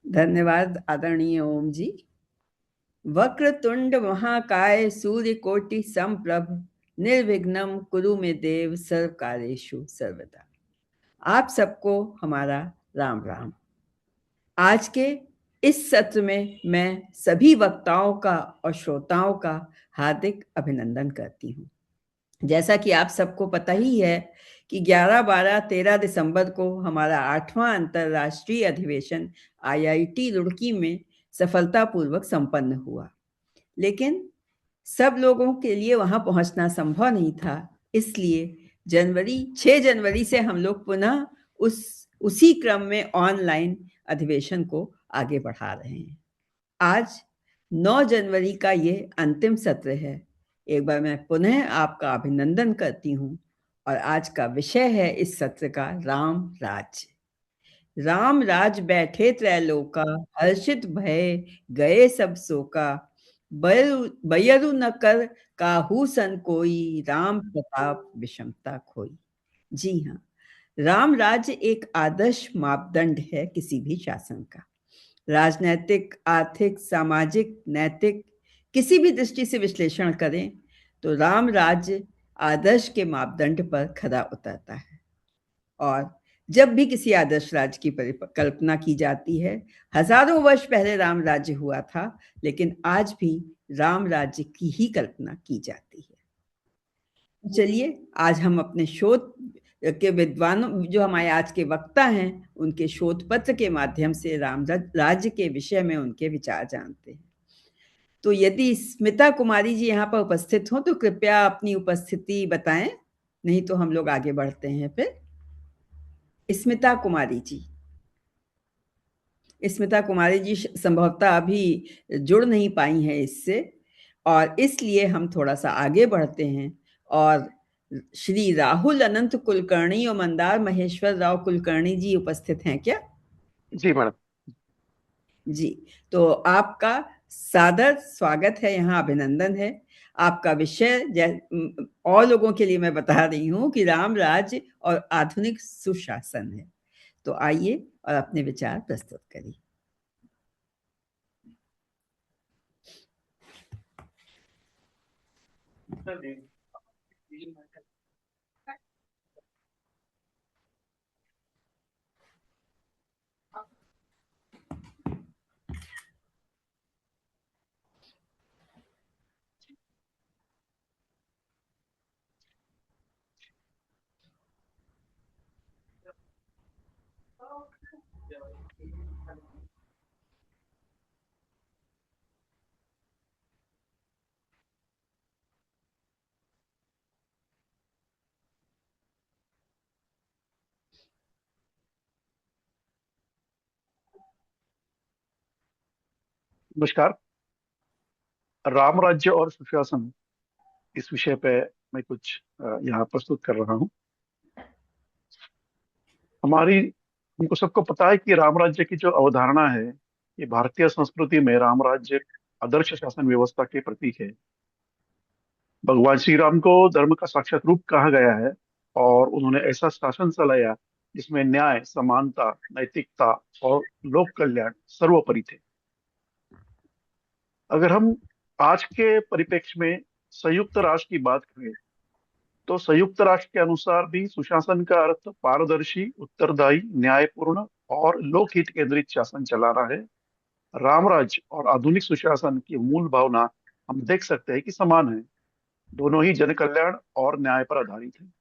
धन्यवाद आदरणीय ओम जी। वक्रतुंड महाकाय सूर्यकोटि समप्रभ निर्विघ्नं कुरु मे देव सर्व कार्येषु सर्वदा। आप सबको हमारा राम राम। आज के इस सत्र में मैं सभी वक्ताओं का और श्रोताओं का हार्दिक अभिनंदन करती हूँ। जैसा कि आप सबको पता ही है कि 11, 12, 13 दिसंबर को हमारा 8वां अंतर्राष्ट्रीय अधिवेशन आईआईटी रुड़की में सफलतापूर्वक संपन्न हुआ, लेकिन सब लोगों के लिए वहां पहुंचना संभव नहीं था। इसलिए 6 जनवरी से हम लोग पुनः उसी क्रम में ऑनलाइन अधिवेशन को आगे बढ़ा रहे हैं। आज 9 जनवरी का ये अंतिम सत्र है। एक बार मैं पुनः आपका अभिनंदन करती हूँ और आज का विषय है इस सत्र का राम राज्य। राम राज बैठे त्रैलोका, हर्षित भय गए सब शोका। बयरु न कर काहू सन कोई, राम प्रताप विषमता खोई। जी हाँ, राम राज्य एक आदर्श मापदंड है किसी भी शासन का। राजनैतिक, आर्थिक, सामाजिक, नैतिक किसी भी दृष्टि से विश्लेषण करें तो राम राज्य आदर्श के मापदंड पर खरा उतरता है। और जब भी किसी आदर्श राज्य की कल्पना की जाती है, हजारों वर्ष पहले राम राज्य हुआ था, लेकिन आज भी राम राज्य की ही कल्पना की जाती है। चलिए आज हम अपने शोध के विद्वानों, जो हमारे आज के वक्ता हैं, उनके शोध पत्र के माध्यम से राम राज्य के विषय में उनके विचार जानते हैं। तो यदि स्मिता कुमारी जी यहाँ पर उपस्थित हों तो कृपया अपनी उपस्थिति बताएं, नहीं तो हम लोग आगे बढ़ते हैं। फिर स्मिता कुमारी जी, स्मिता कुमारी जी संभवतः अभी जुड़ नहीं पाई हैं इससे, और इसलिए हम थोड़ा सा आगे बढ़ते हैं। और श्री राहुल अनंत कुलकर्णी और मंदार महेश्वर राव कुलकर्णी जी उपस्थित हैं क्या? जी मैडम। जी, तो आपका सादर स्वागत है, यहाँ अभिनंदन है। आपका विषय और लोगों के लिए मैं बता रही हूँ कि राम राज्य और आधुनिक सुशासन है। तो आइए और अपने विचार प्रस्तुत करिए। नमस्कार। राम राज्य और सुशासन, इस विषय पे मैं कुछ यहाँ प्रस्तुत कर रहा हूँ। हमको सबको पता है कि राम राज्य की जो अवधारणा है, ये भारतीय संस्कृति में राम राज्य आदर्श शासन व्यवस्था के प्रतीक है। भगवान श्री राम को धर्म का साक्षात रूप कहा गया है और उन्होंने ऐसा शासन चलाया जिसमें न्याय, समानता, नैतिकता और लोक कल्याण सर्वोपरि थे। अगर हम आज के परिप्रेक्ष्य में संयुक्त राष्ट्र की बात करें तो संयुक्त राष्ट्र के अनुसार भी सुशासन का अर्थ पारदर्शी, उत्तरदायी, न्यायपूर्ण और लोकहित केंद्रित शासन चलाना है। राम राज्य और आधुनिक सुशासन की मूल भावना हम देख सकते हैं कि समान है। दोनों ही जन कल्याण और न्याय पर आधारित है।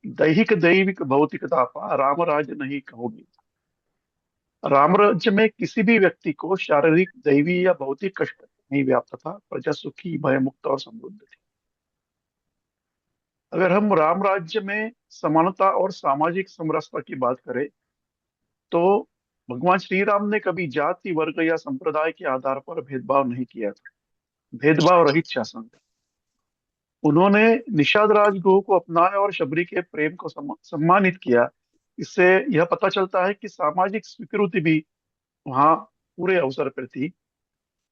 दैहिक दैविक भौतिकता पा राम राज्य नहीं कहोगे। राम राज्य में किसी भी व्यक्ति को शारीरिक, दैवी या भौतिक कष्ट नहीं व्याप्त था। प्रजा सुखी, भयमुक्त और समृद्ध थी। अगर हम राम राज्य में समानता और सामाजिक समरसता की बात करें तो भगवान श्री राम ने कभी जाति, वर्ग या संप्रदाय के आधार पर भेदभाव नहीं किया था। भेदभाव रहित शासन था। उन्होंने निषाद राजगुरु को अपनाया और शबरी के प्रेम को सम्मानित किया। इससे यह पता चलता है कि सामाजिक स्वीकृति भी वहाँ पूरे अवसर पर थी।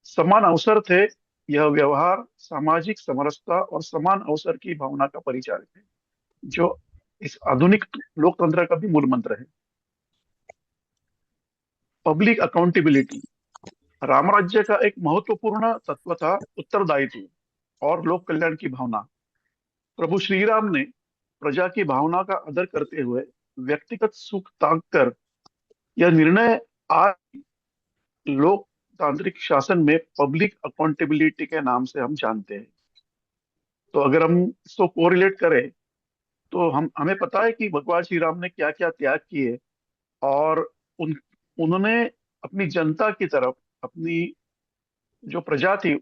समान अवसर थे। यह व्यवहार सामाजिक समरसता और समान अवसर की भावना का परिचायक है, जो इस आधुनिक लोकतंत्र का भी मूल मंत्र है। Public accountability. रामराज्य का एक महत्वपूर्ण तत्व था उत्तरदायित्व और लोक कल्याण की भावना। प्रभु श्री राम ने प्रजा की भावना का आदर करते हुए व्यक्तिगत सुख त्याग कर यह निर्णय आज लोकतांत्रिक शासन में पब्लिक अकाउंटेबिलिटी के नाम से हम जानते हैं। तो अगर हम इसको कोरिलेट करें तो हम हमें पता है कि भगवान श्री राम ने क्या क्या त्याग किए, और उन उन्होंने अपनी जनता की तरफ, अपनी जो प्रजा थी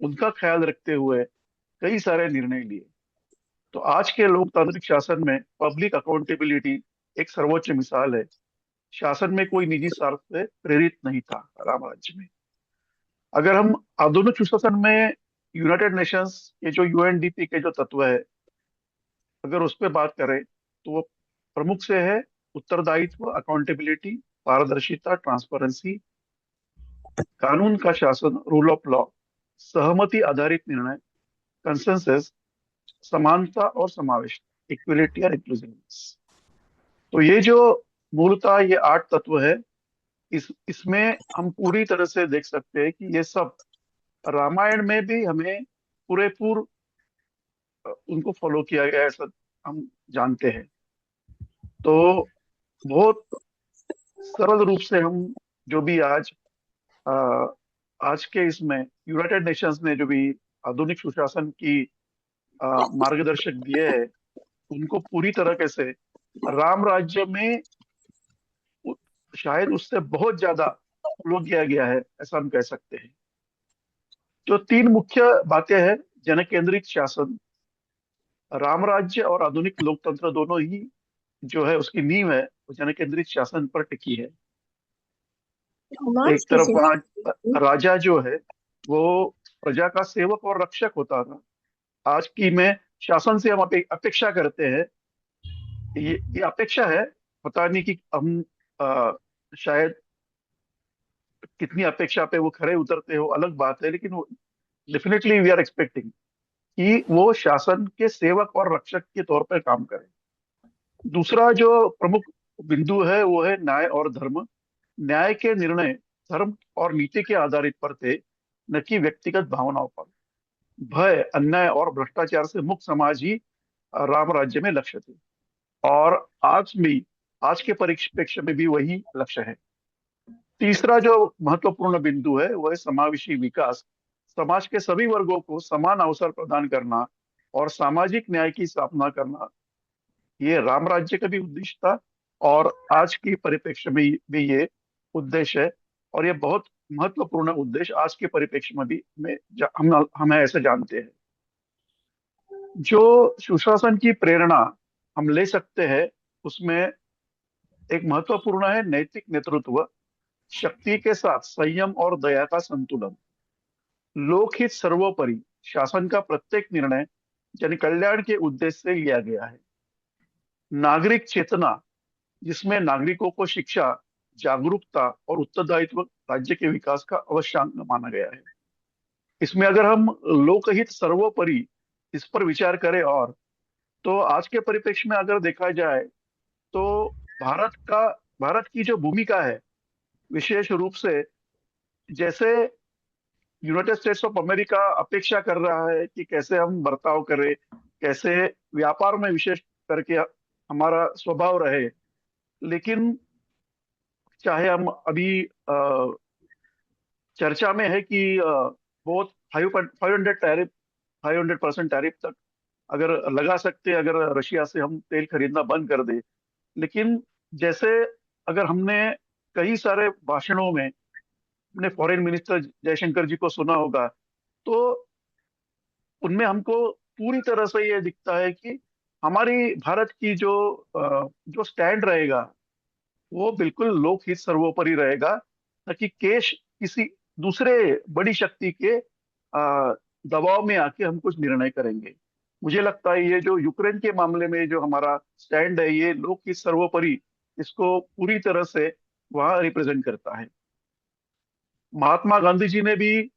उनका ख्याल रखते हुए कई सारे निर्णय लिए। तो आज के लोकतांत्रिक शासन में पब्लिक अकाउंटेबिलिटी एक सर्वोच्च मिसाल है। शासन में कोई निजी स्वार्थ से प्रेरित नहीं था राम राज्य में। अगर हम आधुनिक सुशासन में यूनाइटेड नेशंस के जो यूएनडीपी के जो तत्व है, अगर उस पर बात करें तो वो प्रमुख से है उत्तरदायित्व, अकाउंटेबिलिटी, पारदर्शिता, ट्रांसपेरेंसी, कानून का शासन, रूल ऑफ लॉ, सहमति आधारित निर्णय, कंसेंसस, समानता और समावेश, इक्विलिटी और इंक्लूसिवनेस। तो ये जो मूलतः ये 8 तत्व है, इसमें हम पूरी तरह से देख सकते हैं कि ये सब रामायण में भी हमें पूरेपूर उनको फॉलो किया गया है, ऐसा हम जानते हैं। तो बहुत सरल रूप से हम जो भी अ, आज के इसमें यूनाइटेड नेशंस ने जो भी आधुनिक सुशासन की मार्गदर्शक दिए हैं, उनको पूरी तरीके से राम राज्य में उ- शायद उससे बहुत ज्यादा फॉलो किया गया है, ऐसा हम कह सकते हैं। जो 3 मुख्य बातें हैं, जन केंद्रित शासन, राम राज्य और आधुनिक लोकतंत्र, दोनों ही जो है उसकी नींव है वो जन केंद्रित शासन पर टिकी है। एक तरफ वहाँ राजा जो है वो प्रजा का सेवक और रक्षक होता था। आज की में शासन से हम अपेक्षा करते हैं, ये अपेक्षा है, पता नहीं कि हम अ, शायद कितनी अपेक्षा पे वो खरे उतरते हो अलग बात है, लेकिन डेफिनेटली वी आर एक्सपेक्टिंग कि वो शासन के सेवक और रक्षक के तौर पर काम करे। दूसरा जो प्रमुख बिंदु है वो है न्याय और धर्म। न्याय के निर्णय धर्म और नीति के आधारित पर थे, न कि व्यक्तिगत भावनाओं पर। भय, अन्याय और भ्रष्टाचार से मुक्त समाज ही राम राज्य में लक्ष्य थे, और आज के परिप्रेक्ष्य में भी वही लक्ष्य है। तीसरा जो महत्वपूर्ण बिंदु है वह है समावेशी विकास। समाज के सभी वर्गों को समान अवसर प्रदान करना और सामाजिक न्याय की स्थापना करना, ये राम राज्य का भी उद्देश्य था, और आज की परिप्रेक्ष्य में भी ये उद्देश्य है। और ये बहुत महत्वपूर्ण उद्देश्य आज के परिप्रेक्ष्य में भी हम ऐसे जानते हैं। जो सुशासन की प्रेरणा हम ले सकते हैं उसमें एक महत्वपूर्ण है नैतिक नेतृत्व, शक्ति के साथ संयम और दया का संतुलन, लोकहित सर्वोपरि, शासन का प्रत्येक निर्णय जन कल्याण के उद्देश्य से लिया गया है, नागरिक चेतना, जिसमें नागरिकों को शिक्षा, जागरूकता और उत्तरदायित्व राज्य के विकास का अवश्य अंग माना गया है। इसमें अगर हम लोकहित सर्वोपरि इस पर विचार करें, और तो आज के परिप्रेक्ष्य में अगर देखा जाए तो भारत की जो भूमिका है, विशेष रूप से जैसे यूनाइटेड स्टेट्स ऑफ अमेरिका अपेक्षा कर रहा है कि कैसे हम बर्ताव करें, कैसे व्यापार में विशेष करके हमारा स्वभाव रहे। लेकिन चाहे हम अभी चर्चा में है कि बहुत 500% टैरिफ तक अगर लगा सकते हैं, अगर रशिया से हम तेल खरीदना बंद कर दे। लेकिन जैसे अगर हमने कई सारे भाषणों में अपने फॉरेन मिनिस्टर जयशंकर जी को सुना होगा, तो उनमें हमको पूरी तरह से ये दिखता है कि हमारी भारत की जो स्टैंड रहेगा वो बिल्कुल लोकहित सर्वोपरि रहेगा, ताकि केश किसी दूसरे बड़ी शक्ति के दबाव में आके हम कुछ निर्णय करेंगे। मुझे लगता है ये जो यूक्रेन के मामले में जो हमारा स्टैंड है, ये लोकहित सर्वोपरि इसको पूरी तरह से वहां रिप्रेजेंट करता है। महात्मा गांधी जी ने भी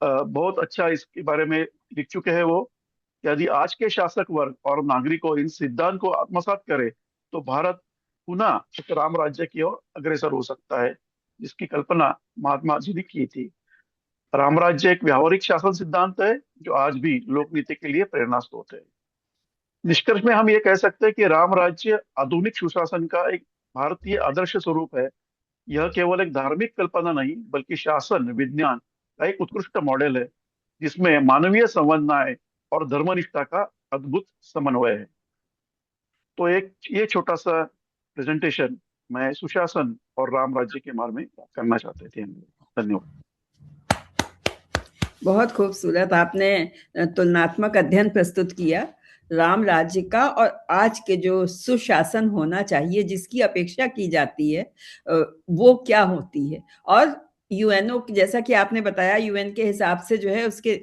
बहुत अच्छा इसके बारे में लिख चुके हैं वो। यदि आज के शासक वर्ग और नागरिकों इन सिद्धांत को आत्मसात करे तो भारत पुनः एक राम राज्य की ओर अग्रसर हो सकता है। जिसकी कल्पना महात्मा जी ने की थी। रामराज्य एक व्यावहारिक शासन सिद्धांत है जो आज भी लोक नीति के लिए प्रेरणा स्रोत है। निष्कर्ष में हम ये कह सकते हैं कि राम राज्य आधुनिक सुशासन का एक भारतीय आदर्श स्वरूप है। यह केवल एक धार्मिक कल्पना नहीं बल्कि शासन विज्ञान का एक उत्कृष्ट मॉडल है जिसमें मानवीय संवेदनाएं और धर्मनिष्ठा का अद्भुत समन्वय है। तो एक ये छोटा सा प्रेजेंटेशन मैं सुशासन और राम राज्य के बारे में करना चाहते थे। धन्यवाद। बहुत खूबसूरत आपने तुलनात्मक अध्ययन प्रस्तुत किया राम राज्य का और आज के जो सुशासन होना चाहिए जिसकी अपेक्षा की जाती है वो क्या होती है। और यूएनओ जैसा कि आपने बताया यूएन के हिसाब से जो है उसके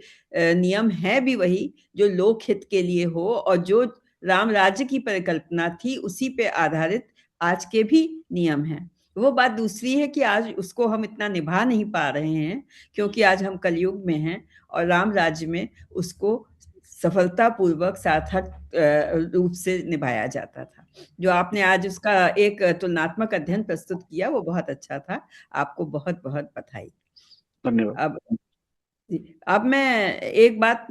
नियम है भी वही जो लोकहित के लिए हो और जो राम राज्य की परिकल्पना थी उसी पे आधारित आज के भी नियम हैं। वो बात दूसरी है कि आज उसको हम इतना निभा नहीं पा रहे हैं क्योंकि आज हम कलयुग में हैं और राम राज्य में उसको सफलतापूर्वक सार्थक रूप से निभाया जाता था। जो आपने आज उसका एक तुलनात्मक अध्ययन प्रस्तुत किया वो बहुत अच्छा था। आपको बहुत बहुत बधाई। धन्यवाद। अब अब मैं एक बात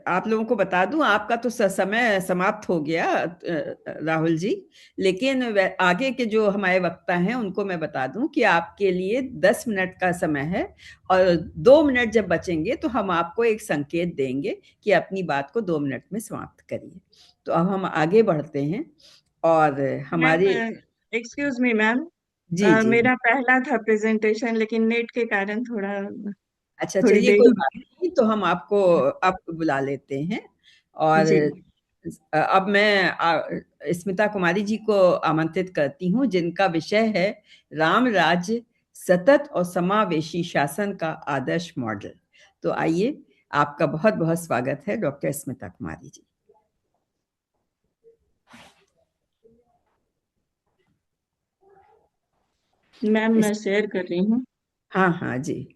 आप लोगों को बता दूं, आपका तो समय समाप्त हो गया राहुल जी, लेकिन आगे के जो हमारे वक्ता हैं उनको मैं बता दूं कि आपके लिए 10 मिनट का समय है और 2 मिनट जब बचेंगे तो हम आपको एक संकेत देंगे कि अपनी बात को 2 मिनट में समाप्त करिए। तो अब हम आगे बढ़ते हैं और मैम, हमारे एक्सक्यूज मी मैम, जी जी मेरा पहला था प्रेजेंटेशन लेकिन नेट के कारण अच्छा थोड़ी चलिए कोई देरी बात नहीं, तो हम आपको बुला लेते हैं। और जी। अब मैं स्मिता कुमारी जी को आमंत्रित करती हूँ जिनका विषय है राम राज्य सतत और समावेशी शासन का आदर्श मॉडल। तो आइए, आपका बहुत बहुत स्वागत है डॉक्टर स्मिता कुमारी जी। मैम मैं शेयर कर रही हूँ। हाँ हाँ जी।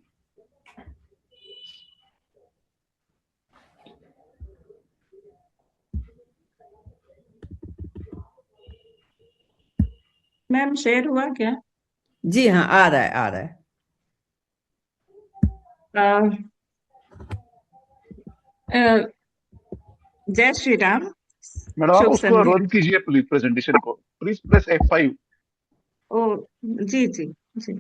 मैम शेयर हुआ क्या? जी हाँ, आ रहा है आ रहा है। जय श्री राम। मैडम आप शुभ उसको संध्या। रन कीजिए प्लीज, प्रेजेंटेशन को प्लीज प्रेस F5। ओ जी जी जी।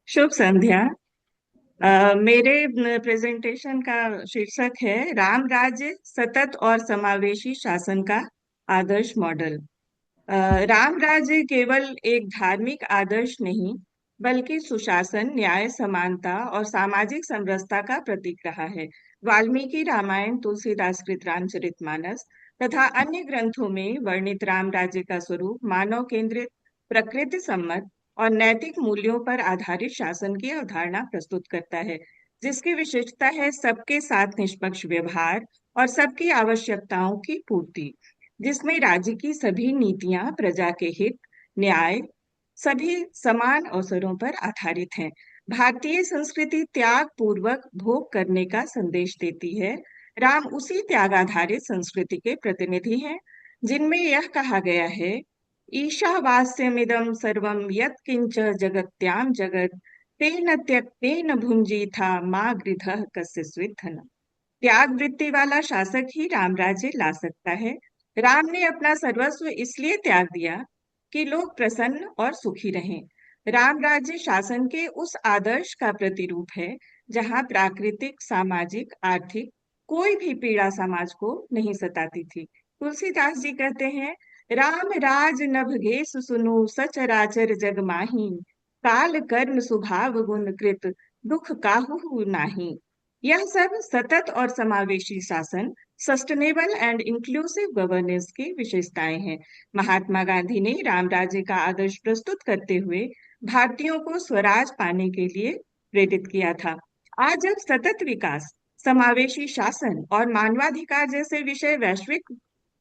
शुभ संध्या। मेरे प्रेजेंटेशन का शीर्षक है राम राज्य सतत और समावेशी शासन का आदर्श मॉडल। राम राज्य केवल एक धार्मिक आदर्श नहीं बल्कि सुशासन, न्याय, समानता और सामाजिक समरसता का प्रतीक रहा है। वाल्मीकि रामायण, तुलसीदास कृत रामचरितमानस तथा अन्य ग्रंथों में वर्णित राम राज्य का स्वरूप मानव केंद्रित, प्रकृति सम्मत और नैतिक मूल्यों पर आधारित शासन की अवधारणा प्रस्तुत करता है, जिसकी विशेषता है सबके साथ निष्पक्ष व्यवहार और सबकी आवश्यकताओं की पूर्ति, जिसमें राज्य की सभी नीतियां प्रजा के हित, न्याय, सभी समान अवसरों पर आधारित हैं। भारतीय संस्कृति त्याग पूर्वक भोग करने का संदेश देती है। राम उसी त्याग आधारित संस्कृति के प्रतिनिधि हैं, जिनमें यह कहा गया है, ईशावास्यमिदं सर्वं यत्किंच जगत्यां जगत् तेन त्यक्तेन भुंजीथा मा गृधः कस्यचित् धनम्। त्याग वृत्ति वाला शासक ही रामराज्य ला सकता है। राम ने अपना सर्वस्व इसलिए त्याग दिया कि लोग प्रसन्न और सुखी रहें। राम राज्य शासन के उस आदर्श का प्रतिरूप है जहां प्राकृतिक, सामाजिक, आर्थिक कोई भी पीड़ा समाज को नहीं सताती थी। तुलसीदास जी कहते हैं, राम राज नभ घेसु सुनु सचराचर जग माही, काल कर्म स्वभाव गुण कृत दुख काहू नाही। यह सब सतत और समावेशी शासन, सस्टेनेबल एंड इंक्लूसिव गवर्नेंस की विशेषताएं हैं। महात्मा गांधी ने राम राज्य का आदर्श प्रस्तुत करते हुए भारतीयों को स्वराज पाने के लिए प्रेरित किया था। आज जब सतत विकास, समावेशी शासन और मानवाधिकार जैसे विषय वैश्विक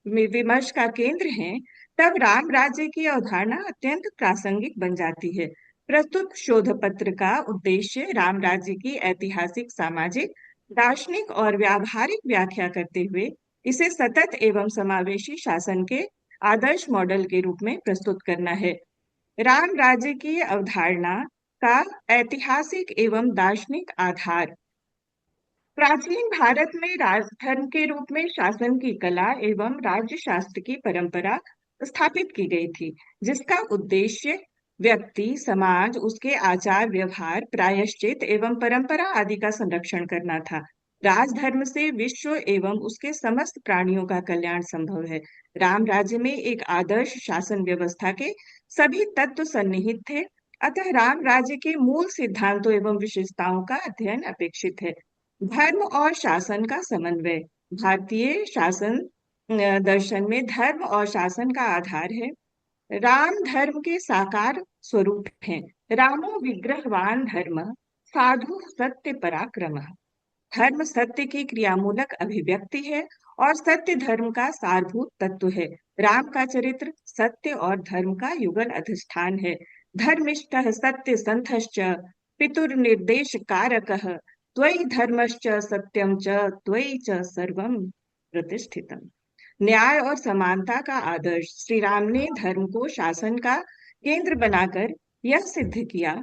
विमर्श का केंद्र हैं, तब राम राज्य की अवधारणा अत्यंत प्रासंगिक बन जाती है। प्रस्तुत शोध पत्र का उद्देश्य राम राज्य की ऐतिहासिक, सामाजिक, दार्शनिक और व्यावहारिक व्याख्या करते हुए इसे सतत एवं समावेशी शासन के आदर्श मॉडल के रूप में प्रस्तुत करना है। राम राज्य की अवधारणा का ऐतिहासिक एवं दार्शनिक आधार। प्राचीन भारत में राजधर्म के रूप में शासन की कला एवं राज्य शास्त्र की परंपरा स्थापित की गई थी, जिसका उद्देश्य व्यक्ति, समाज, उसके आचार व्यवहार, प्रायश्चित एवं परंपरा आदि का संरक्षण करना था। राजधर्म से विश्व एवं उसके समस्त प्राणियों का कल्याण संभव है। राम राज्य में एक आदर्श शासन व्यवस्था के सभी तत्व सन्निहित थे, अतः राम राज्य के मूल सिद्धांतों एवं विशेषताओं का अध्ययन अपेक्षित है। धर्म और शासन का समन्वय। भारतीय शासन दर्शन में धर्म और शासन का आधार है। राम धर्म के साकार स्वरूप हैं। रामो विग्रहवान धर्म, साधु सत्य पराक्रम। धर्म सत्य की क्रियामूलक अभिव्यक्ति है और सत्य धर्म का सारभूत तत्व है। राम का चरित्र सत्य और धर्म का युगल अधिष्ठान है। धर्मिष्ठः सत्य संथश्च पितुर्निर्देश कारकः, त्वयि धर्मश्च सत्यम च त्वयि च सर्वम प्रतिष्ठितम्। न्याय और समानता का आदर्श। श्री राम ने धर्म को शासन का केंद्र बनाकर यह सिद्ध किया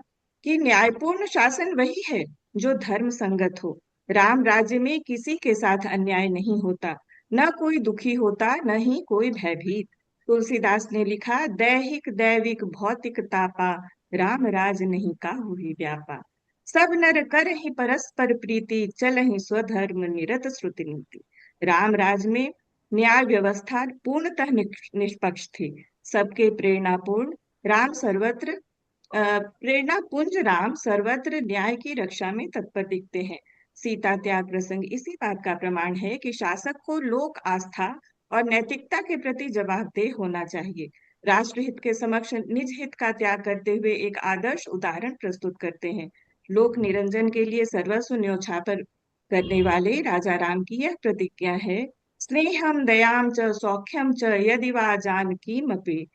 कि न्यायपूर्ण शासन वही है जो धर्म संगत हो। राम राज्य में किसी के साथ अन्याय नहीं होता, न कोई दुखी होता, न ही कोई भयभीत। तुलसीदास ने लिखा, दैहिक दैविक भौतिक तापा, राम राज नहीं काहू ही व्यापा। सब नर कर ही परस्पर प्रीति, चल ही स्वधर्म निरत श्रुति नीति। राम राज में न्याय व्यवस्था पूर्णतः निष्पक्ष थी। सबके प्रेरणापूर्ण राम सर्वत्र प्रेरणा पुंज राम सर्वत्र न्याय की रक्षा में तत्पर दिखते हैं। सीता त्याग प्रसंग इसी बात का प्रमाण है कि शासक को लोक आस्था और नैतिकता के प्रति जवाबदेह होना चाहिए। राष्ट्रहित के समक्ष निज हित का त्याग करते हुए एक आदर्श उदाहरण प्रस्तुत करते हैं। लोक निरंजन के लिए सर्वस्व न्योछावर करने वाले राजा राम की यह प्रतिज्ञा है, स्नेहम दयाम च सौख्यम च यदि वा जानकीमपि,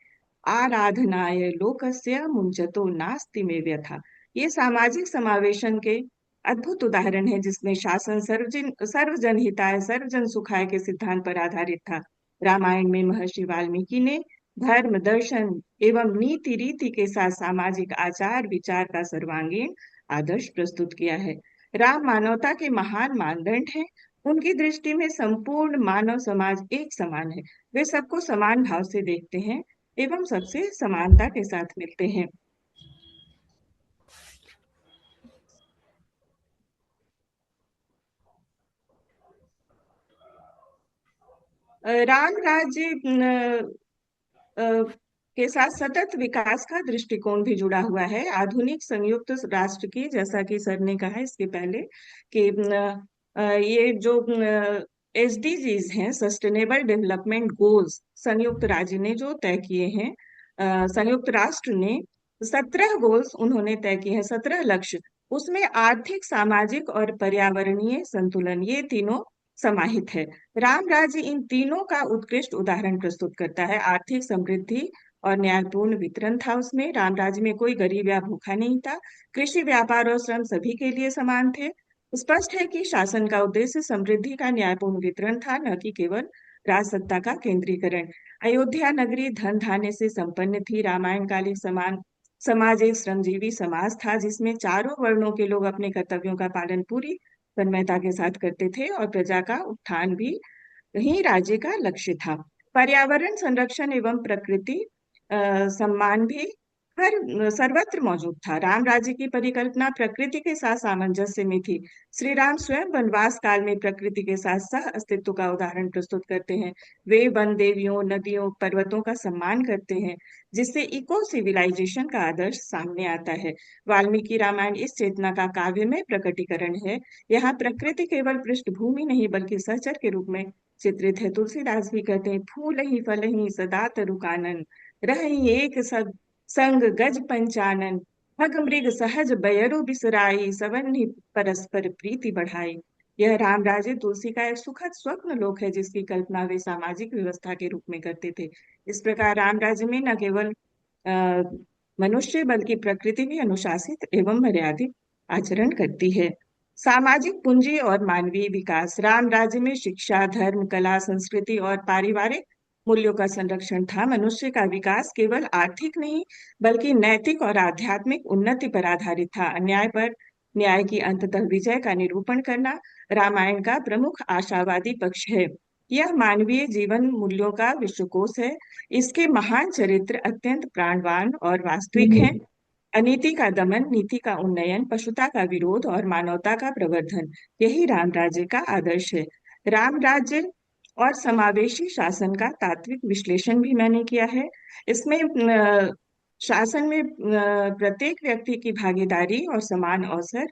आराधनाय लोकस्य मुंचतो नास्ति में व्यथा। ये सामाजिक समावेशन के अद्भुत उदाहरण है, जिसमें शासन सर्वजन हिताय सर्वजन सुखाय के सिद्धांत पर आधारित था। रामायण में महर्षि वाल्मीकि ने धर्म, दर्शन एवं नीति रीति के साथ सामाजिक आचार विचार का सर्वांगीण आदर्श प्रस्तुत किया है। राम मानवता के महान मानदंड हैं। उनकी दृष्टि में संपूर्ण मानव समाज एक समान है। वे सबको समान भाव से देखते हैं एवं सबसे समानता के साथ मिलते हैं। राम राज्य के साथ सतत विकास का दृष्टिकोण भी जुड़ा हुआ है। आधुनिक संयुक्त राष्ट्र की, जैसा कि सर ने कहा इसके पहले, कि ये जो SDGs हैं, सस्टेनेबल डेवलपमेंट गोल्स, संयुक्त राज्य ने जो तय किए हैं, संयुक्त राष्ट्र ने 17 गोल्स उन्होंने तय किए हैं, 17 लक्ष्य। उसमें आर्थिक, सामाजिक और पर्यावरणीय संतुलन, ये तीनों समाहित है। राम राज्य इन तीनों का उत्कृष्ट उदाहरण प्रस्तुत करता है। आर्थिक समृद्धि और न्यायपूर्ण वितरण था उसमें। राम राज्य में कोई गरीब या भूखा नहीं था। कृषि, व्यापार और श्रम सभी के लिए समान थे। स्पष्ट है कि शासन का उद्देश्य समृद्धि का न्यायपूर्ण वितरण था, न कि केवल राजसत्ता का केंद्रीकरण। अयोध्या नगरी धन धान्य से संपन्न थी। रामायण कालिक समाज एक श्रमजीवी समाज था, जिसमें चारों वर्णों के लोग अपने कर्तव्यों का पालन पूरी तन्मयता के साथ करते थे और प्रजा का उत्थान भी ही राज्य का लक्ष्य था। पर्यावरण संरक्षण एवं प्रकृति सम्मान भी हर सर्वत्र मौजूद था। राम राज्य की परिकल्पना प्रकृति के साथ सामंजस्य में थी। श्री राम स्वयं वनवास काल में प्रकृति के साथ सह अस्तित्व का उदाहरण प्रस्तुत करते हैं। वे वन देवियों, नदियों, पर्वतों का सम्मान करते हैं, जिससे इको सिविलाइजेशन का आदर्श सामने आता है। वाल्मीकि रामायण इस चेतना का काव्यमय प्रकटीकरण है। यहाँ प्रकृति केवल पृष्ठभूमि नहीं बल्कि सहचर के रूप में चित्रित है। तुलसीदास भी कहते हैं, फूल ही फल ही सदा तरु कानन, रहि एक सब संग गज पंचानन, भग मृग सहज बयरु बिसराई, सबन्हि परस्पर प्रीति बढ़ाई। यह राम राज्य तुलसी का एक सुखद स्वप्न लोक है, जिसकी कल्पना वे सामाजिक व्यवस्था के रूप में करते थे। इस प्रकार राम राज्य में न केवल मनुष्य बल्कि प्रकृति भी अनुशासित एवं मर्यादित आचरण करती है। सामाजिक पूंजी और मानवीय विकास। राम राज्य में शिक्षा, धर्म, कला, संस्कृति और पारिवारिक मूल्यों का संरक्षण था। मनुष्य का विकास केवल आर्थिक नहीं बल्कि नैतिक और आध्यात्मिक उन्नति पर आधारित था। अन्याय पर न्याय की अंततः विजय का निरूपण करना रामायण का प्रमुख आशावादी पक्ष है। यह मानवीय जीवन मूल्यों का विश्वकोश है। इसके महान चरित्र अत्यंत प्राणवान और वास्तविक हैं। अनीति का दमन, नीति का उन्नयन, पशुता का विरोध और मानवता का प्रवर्धन, यही राम राज्य का आदर्श है। राम राज्य और समावेशी शासन का तात्विक विश्लेषण भी मैंने किया है। इसमें शासन में प्रत्येक व्यक्ति की भागीदारी और समान अवसर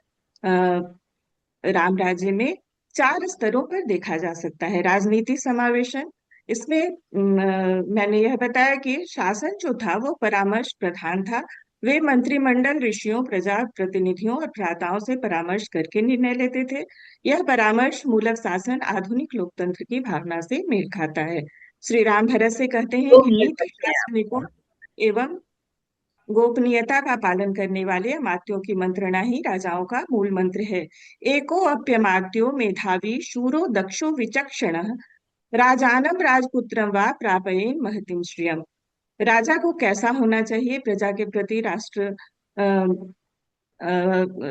राम राज्य में 4 स्तरों पर देखा जा सकता है। राजनीति समावेशन, इसमें मैंने यह बताया कि शासन जो था वो परामर्श प्रधान था। वे मंत्रिमंडल, ऋषियों, प्रजा प्रतिनिधियों और भ्राताओं से परामर्श करके निर्णय लेते थे। यह परामर्श मूलक शासन आधुनिक लोकतंत्र की भावना से मेल खाता है। श्री राम भरत से कहते हैं कि नीति शासनिकों एवं गोपनीयता का पालन करने वाले अमात्यों की मंत्रणा ही राजाओं का मूल मंत्र है। एको अप्यमात्यो मेधावी शूरो दक्षो विचक्षणः राजानम राजपुत्रम वा प्रापयेन महतिम श्रियम। राजा को कैसा होना चाहिए, प्रजा के प्रति, राष्ट्र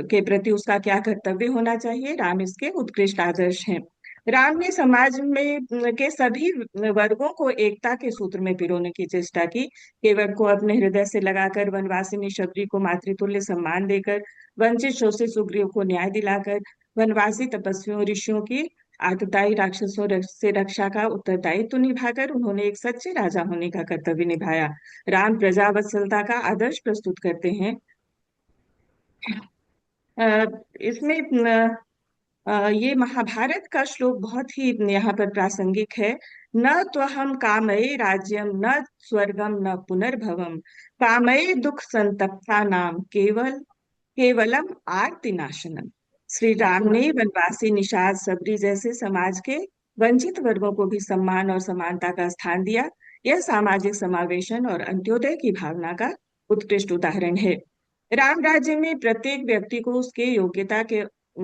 के प्रति उसका क्या कर्तव्य होना चाहिए, राम इसके उत्कृष्ट आदर्श हैं। राम ने समाज में के सभी वर्गों को एकता के सूत्र में पिरोने की चेष्टा की। केवट को अपने हृदय से लगाकर, वनवासिनी शबरी को मातृतुल्य सम्मान देकर, वंचित शोषित सुग्रीव को न्याय दिलाकर, वनवासी तपस्वियों ऋषियों की आतताई राक्षसों से रक्षा का उत्तरदायित्व निभाकर उन्होंने एक सच्चे राजा होने का कर्तव्य निभाया। राम प्रजा वत्सलता का आदर्श प्रस्तुत करते हैं। इसमें ये महाभारत का श्लोक बहुत ही यहाँ पर प्रासंगिक है। न त्वहम कामये राज्यम न स्वर्गम न पुनर्भवम कामये दुख संतप्ता नाम केवलम आर्ति नाशनम। श्री राम ने वनवासी, निषाद, सबरी जैसे समाज के वंचित वर्गों को भी सम्मान और समानता का स्थान दिया। यह सामाजिक समावेशन और अंत्योदय की भावना का उत्कृष्ट उदाहरण है। राम राज्य में प्रत्येक व्यक्ति को उसके योग्यता के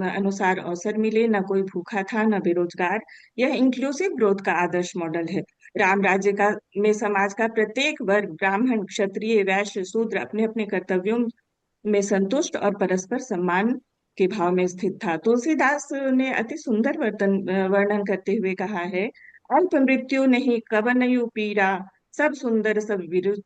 अनुसार अवसर मिले, न कोई भूखा था न बेरोजगार। यह इंक्लूसिव ग्रोथ का आदर्श मॉडल है। राम राज्य का में समाज का प्रत्येक वर्ग, ब्राह्मण, क्षत्रिय, वैश्य, शूद्र अपने अपने कर्तव्यों में संतुष्ट और परस्पर सम्मान के भाव में स्थित था। तुलसीदास ने अति सुंदर वर्णन करते हुए कहा है, अल्प मृत्यु नहीं कवनयु पीरा सब सुंदर सब विरुद्ध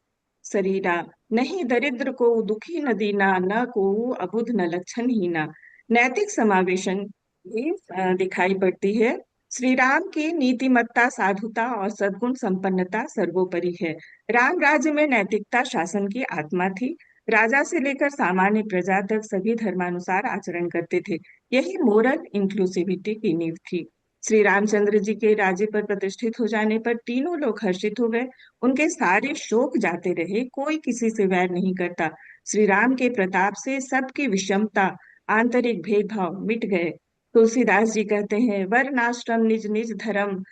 शरीरा नहीं दरिद्र को दुखी न दीना न को अबुध न लक्षण हीना। नैतिक समावेशन भी दिखाई पड़ती है। श्री राम की नीतिमत्ता, साधुता और सद्गुण संपन्नता सर्वोपरि है। राम राज्य में नैतिकता शासन की आत्मा थी। राजा से लेकर सामान्य प्रजा तक सभी धर्मानुसार आचरण करते थे। यही मोरल इंक्लूसिविटी की नींव थी। श्री रामचंद्र जी के राज्य पर प्रतिष्ठित हो जाने पर तीनों लोग हर्षित हो गए। उनके सारे शोक जाते रहे, कोई किसी से वैर नहीं करता। श्री राम के प्रताप से सबकी विषमता, आंतरिक भेदभाव मिट गए। तुलसीदास जी कहते हैं, वर्णाश्रम निज निज धर्म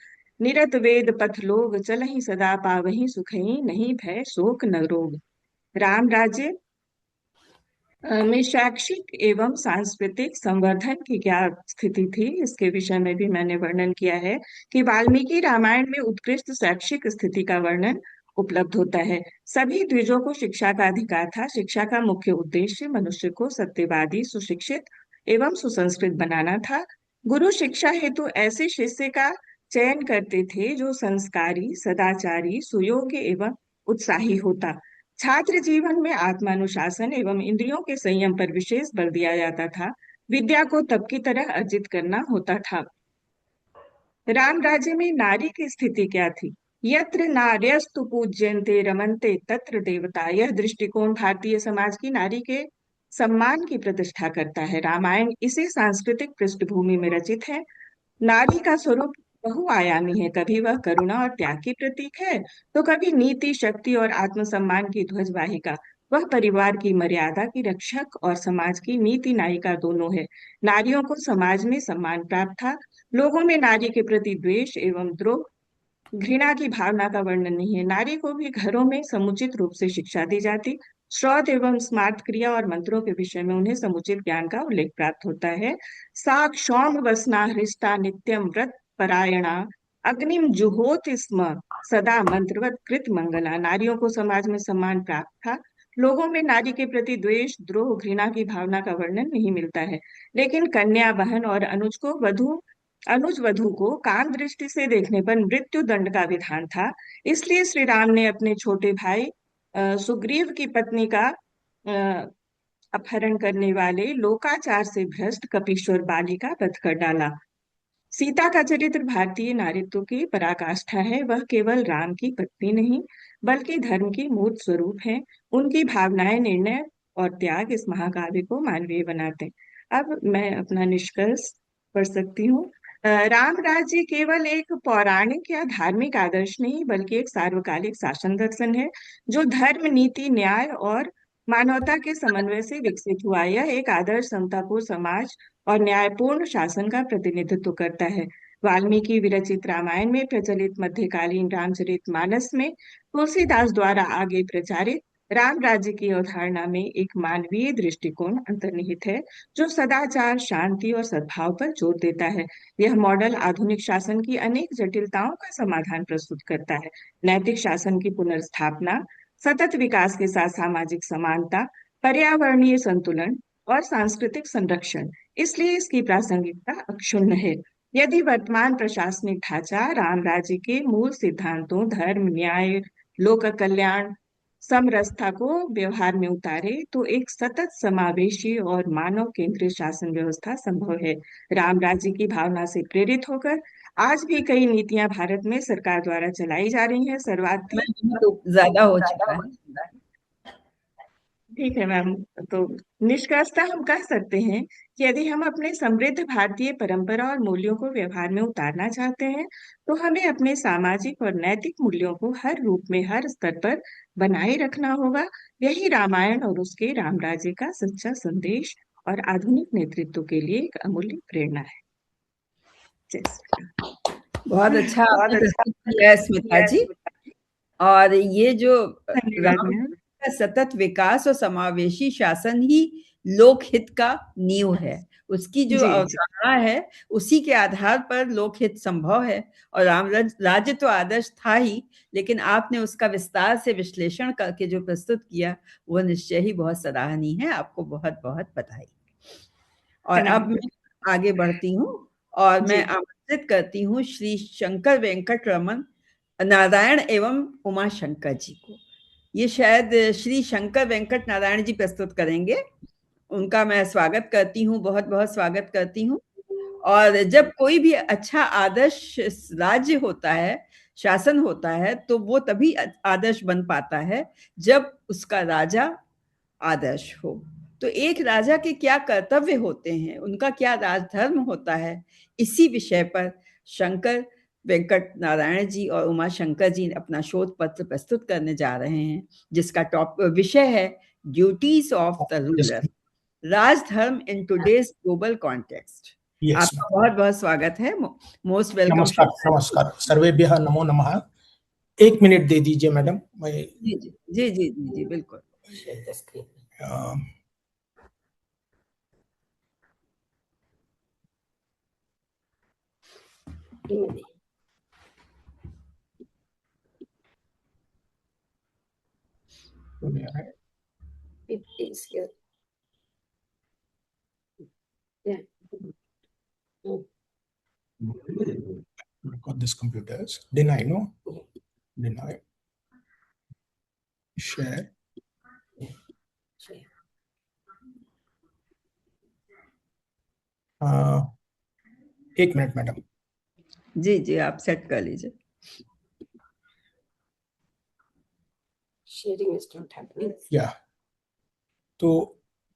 निरत वेद पथ लोग चलहि सदा पावहि सुखहि नहीं भय शोक न रोग। राम राज्य में शैक्षिक एवं सांस्कृतिक संवर्धन की क्या स्थिति थी, इसके विषय में भी मैंने वर्णन किया है कि वाल्मीकि रामायण में उत्कृष्ट शैक्षिक स्थिति का वर्णन उपलब्ध होता है। सभी द्विजों को शिक्षा का अधिकार था। शिक्षा का मुख्य उद्देश्य मनुष्य को सत्यवादी, सुशिक्षित एवं सुसंस्कृत बनाना था। गुरु शिक्षा हेतु ऐसे शिष्य का चयन करते थे जो संस्कारी, सदाचारी, सुयोग्य एवं उत्साही होता। छात्र जीवन में आत्मानुशासन एवं इंद्रियों के संयम पर विशेष बल दिया जाता था। विद्या को तप की तरह अर्जित करना होता था। राम राज्य में नारी की स्थिति क्या थी? यत्र नार्यस्तु पूज्यन्ते रमन्ते तत्र देवता। यह दृष्टिकोण भारतीय समाज की नारी के सम्मान की प्रतिष्ठा करता है। रामायण इसी सांस्कृतिक पृष्ठभूमि में रचित है। नारी का स्वरूप बहुआयामी है। कभी वह करुणा और त्याग की प्रतीक है, तो कभी नीति, शक्ति और आत्मसम्मान की ध्वजवाहिका। वह परिवार की मर्यादा की रक्षक और समाज की नीति नायिका दोनों है। नारियों को समाज में सम्मान प्राप्त था। लोगों में नारी के प्रति द्वेष एवं द्रोह, घृणा की भावना का वर्णन नहीं है। नारी को भी घरों में समुचित रूप से शिक्षा दी जाती। श्रौत एवं स्मार्त क्रिया और मंत्रों के विषय में उन्हें समुचित ज्ञान का उल्लेख प्राप्त होता है। सा क्षौम वसना हृष्टा नित्यम व्रत परायणा अग्निम जुहोति स्म सदा मंत्रवत कृत मंगला। नारियों को समाज में सम्मान प्राप्त था। लोगों में नारी के प्रति द्वेष, द्रोह, घृणा की भावना का वर्णन नहीं मिलता है। लेकिन कन्या, बहन और अनुज वधु को काम दृष्टि से देखने पर मृत्यु दंड का विधान था। इसलिए श्री राम ने अपने छोटे भाई सुग्रीव की पत्नी का अ, अपहरण करने वाले लोकाचार से भ्रष्ट कपीश्वर बाली का वध कर डाला। सीता का चरित्र भारतीय नारीत्व की पराकाष्ठा है। वह केवल राम की पत्नी नहीं, बल्कि धर्म की मूर्त स्वरूप है। उनकी भावनाएं, निर्णय और त्याग इस महाकाव्य को मानवीय बनाते हैं। अब मैं अपना निष्कर्ष पढ़ सकती हूँ। राम राज्य केवल एक पौराणिक या धार्मिक आदर्श नहीं, बल्कि एक सार्वकालिक शासन दर्शन है जो धर्म, नीति, न्याय और मानवता के समन्वय से विकसित हुआ। यह एक आदर्श, समतापूर्ण समाज और न्यायपूर्ण शासन का प्रतिनिधित्व करता है। वाल्मीकि विरचित रामायण में प्रचलित मध्यकालीन रामचरितमानस में तुलसीदास द्वारा आगे प्रचारित राम राज्य की अवधारणा में एक मानवीय दृष्टिकोण अंतर्निहित है जो सदाचार, शांति और सद्भाव पर जोर देता है। यह मॉडल आधुनिक शासन की अनेक जटिलताओं का समाधान प्रस्तुत करता है। नैतिक शासन की पुनर्स्थापना, सतत विकास के साथ सामाजिक समानता, पर्यावरणीय संतुलन और सांस्कृतिक संरक्षण, इसलिए इसकी प्रासंगिकता अक्षुण्ण है। यदि वर्तमान प्रशासनिक ढांचा राम राज्य के मूल सिद्धांतों धर्म, न्याय, लोक कल्याण, समरसता को व्यवहार में उतारे तो एक सतत, समावेशी और मानव केंद्रित शासन व्यवस्था संभव है। राम राज्य की भावना से प्रेरित होकर आज भी कई नीतियां भारत में सरकार द्वारा चलाई जा रही हैं। बहुत ज्यादा हो चुका है। ठीक है मैम। तो निष्कर्षतः हम कह सकते हैं कि यदि हम अपने समृद्ध भारतीय परंपरा और मूल्यों को व्यवहार में उतारना चाहते हैं, तो हमें अपने सामाजिक और नैतिक मूल्यों को हर रूप में, हर स्तर पर बनाए रखना होगा। यही रामायण और उसके राम राज्य का सच्चा संदेश और आधुनिक नेतृत्व के लिए एक अमूल्य प्रेरणा है। जय श्री राम। बहुत अच्छा आपने प्रस्तुत किया है स्मिता जी। और ये जो धन्यवाद राम मैम। का सतत विकास और समावेशी शासन ही लोकहित का नींव है। उसकी जो जी जी अवधारणा है उसी के आधार पर लोकहित संभव है। और राम राज्य तो आदर्श था ही, लेकिन आपने उसका विस्तार से विश्लेषण करके जो प्रस्तुत किया वो निश्चय ही बहुत सराहनीय है। आपको बहुत बहुत बधाई। और प्रणाम। अब मैं आगे बढ़ती हूँ और जी मैं आमंत्रित करती हूँ श्री शंकर वेंकट रमन नारायण एवं उमा शंकर जी को। ये शायद श्री शंकर वेंकट नारायण जी प्रस्तुत करेंगे। उनका मैं स्वागत करती हूँ, बहुत बहुत स्वागत करती हूँ। और जब कोई भी अच्छा आदर्श राज्य होता है, शासन होता है, तो वो तभी आदर्श बन पाता है जब उसका राजा आदर्श हो। तो एक राजा के क्या कर्तव्य होते हैं, उनका क्या राजधर्म होता है, इसी विषय पर शंकर वेंकट नारायण जी और उमा शंकर जी अपना शोध पत्र प्रस्तुत करने जा रहे हैं, जिसका विषय है ड्यूटीज ऑफ द रूलर, राजधर्म इन टुडेज ग्लोबल कॉन्टेक्स्ट। आपका बहुत बहुत स्वागत है। Most welcome. नमस्कार नमस्कार, सर्वेभ्यः नमो नमः। 1 मिनट दे दीजिए मैडम। मैं जी जी जी जी जी जी बिल्कुल। It is here. Yeah. got this computers. Deny, no? Deny. Share. एक मिनट मैडम। जी जी आप सेट कर लीजिए। Sharing is not happening. या तो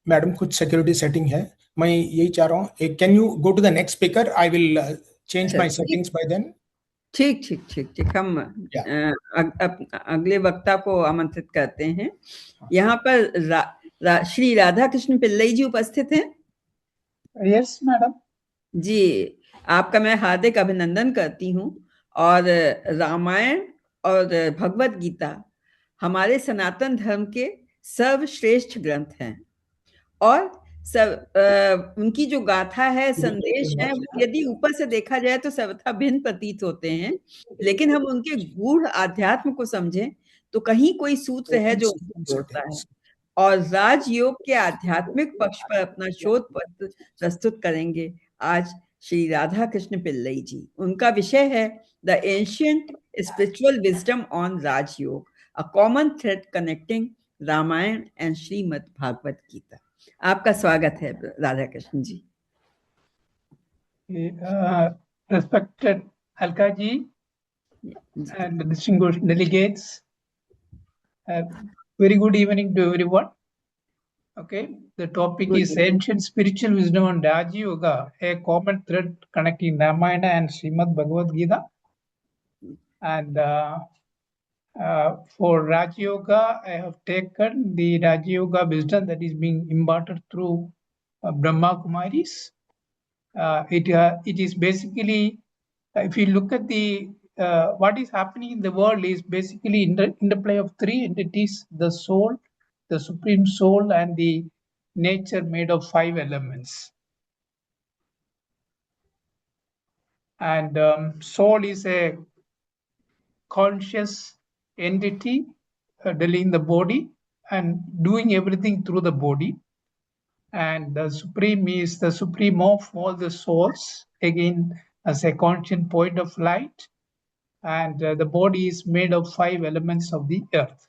मैडम कुछ सिक्योरिटी सेटिंग है, मैं यही चाह रहा हूँ। Can you go to the next speaker? I will change my settings by then. ठीक ठीक ठीक ठीक। हम अगले वक्ता को आमंत्रित करते हैं। यहाँ पर श्री राधा कृष्ण पिल्लई जी उपस्थित हैं। यस मैडम जी, आपका मैं हार्दिक अभिनंदन करती हूँ। और रामायण और भगवत गीता हमारे सनातन धर्म के सर्वश्रेष्ठ ग्रंथ हैं और उनकी जो गाथा है, संदेश है, वो यदि ऊपर से देखा जाए तो सर्वथा भिन्न प्रतीत होते हैं, लेकिन हम उनके गूढ़ आध्यात्म को समझें तो कहीं कोई सूत्र है जो उनको जोड़ता है। और राजयोग के आध्यात्मिक पक्ष पर अपना शोध पत्र प्रस्तुत करेंगे आज श्री राधा कृष्ण पिल्लई जी। उनका विषय है the ancient spiritual wisdom on Rajyoga, a common thread connecting Ramayana and Shrimad Bhagavad Gita. आपका स्वागत है Radha Krishna ji. Respected Alka ji and distinguished delegates, very good evening to everyone. Okay, the topic is ancient spiritual wisdom on Raja Yoga, a common thread connecting Ramayana and Srimad Bhagavad Gita. And for Raja Yoga, I have taken the Raja Yoga wisdom that is being imparted through Brahma Kumaris. It is basically, if you look at the what is happening in the world is basically interplay of three entities: the soul, the supreme soul, and the nature made of 5 elements. And soul is a conscious entity dealing the body and doing everything through the body. And the supreme is the supreme of all the souls, again as a constant point of light. And the body is made of 5 elements of the earth.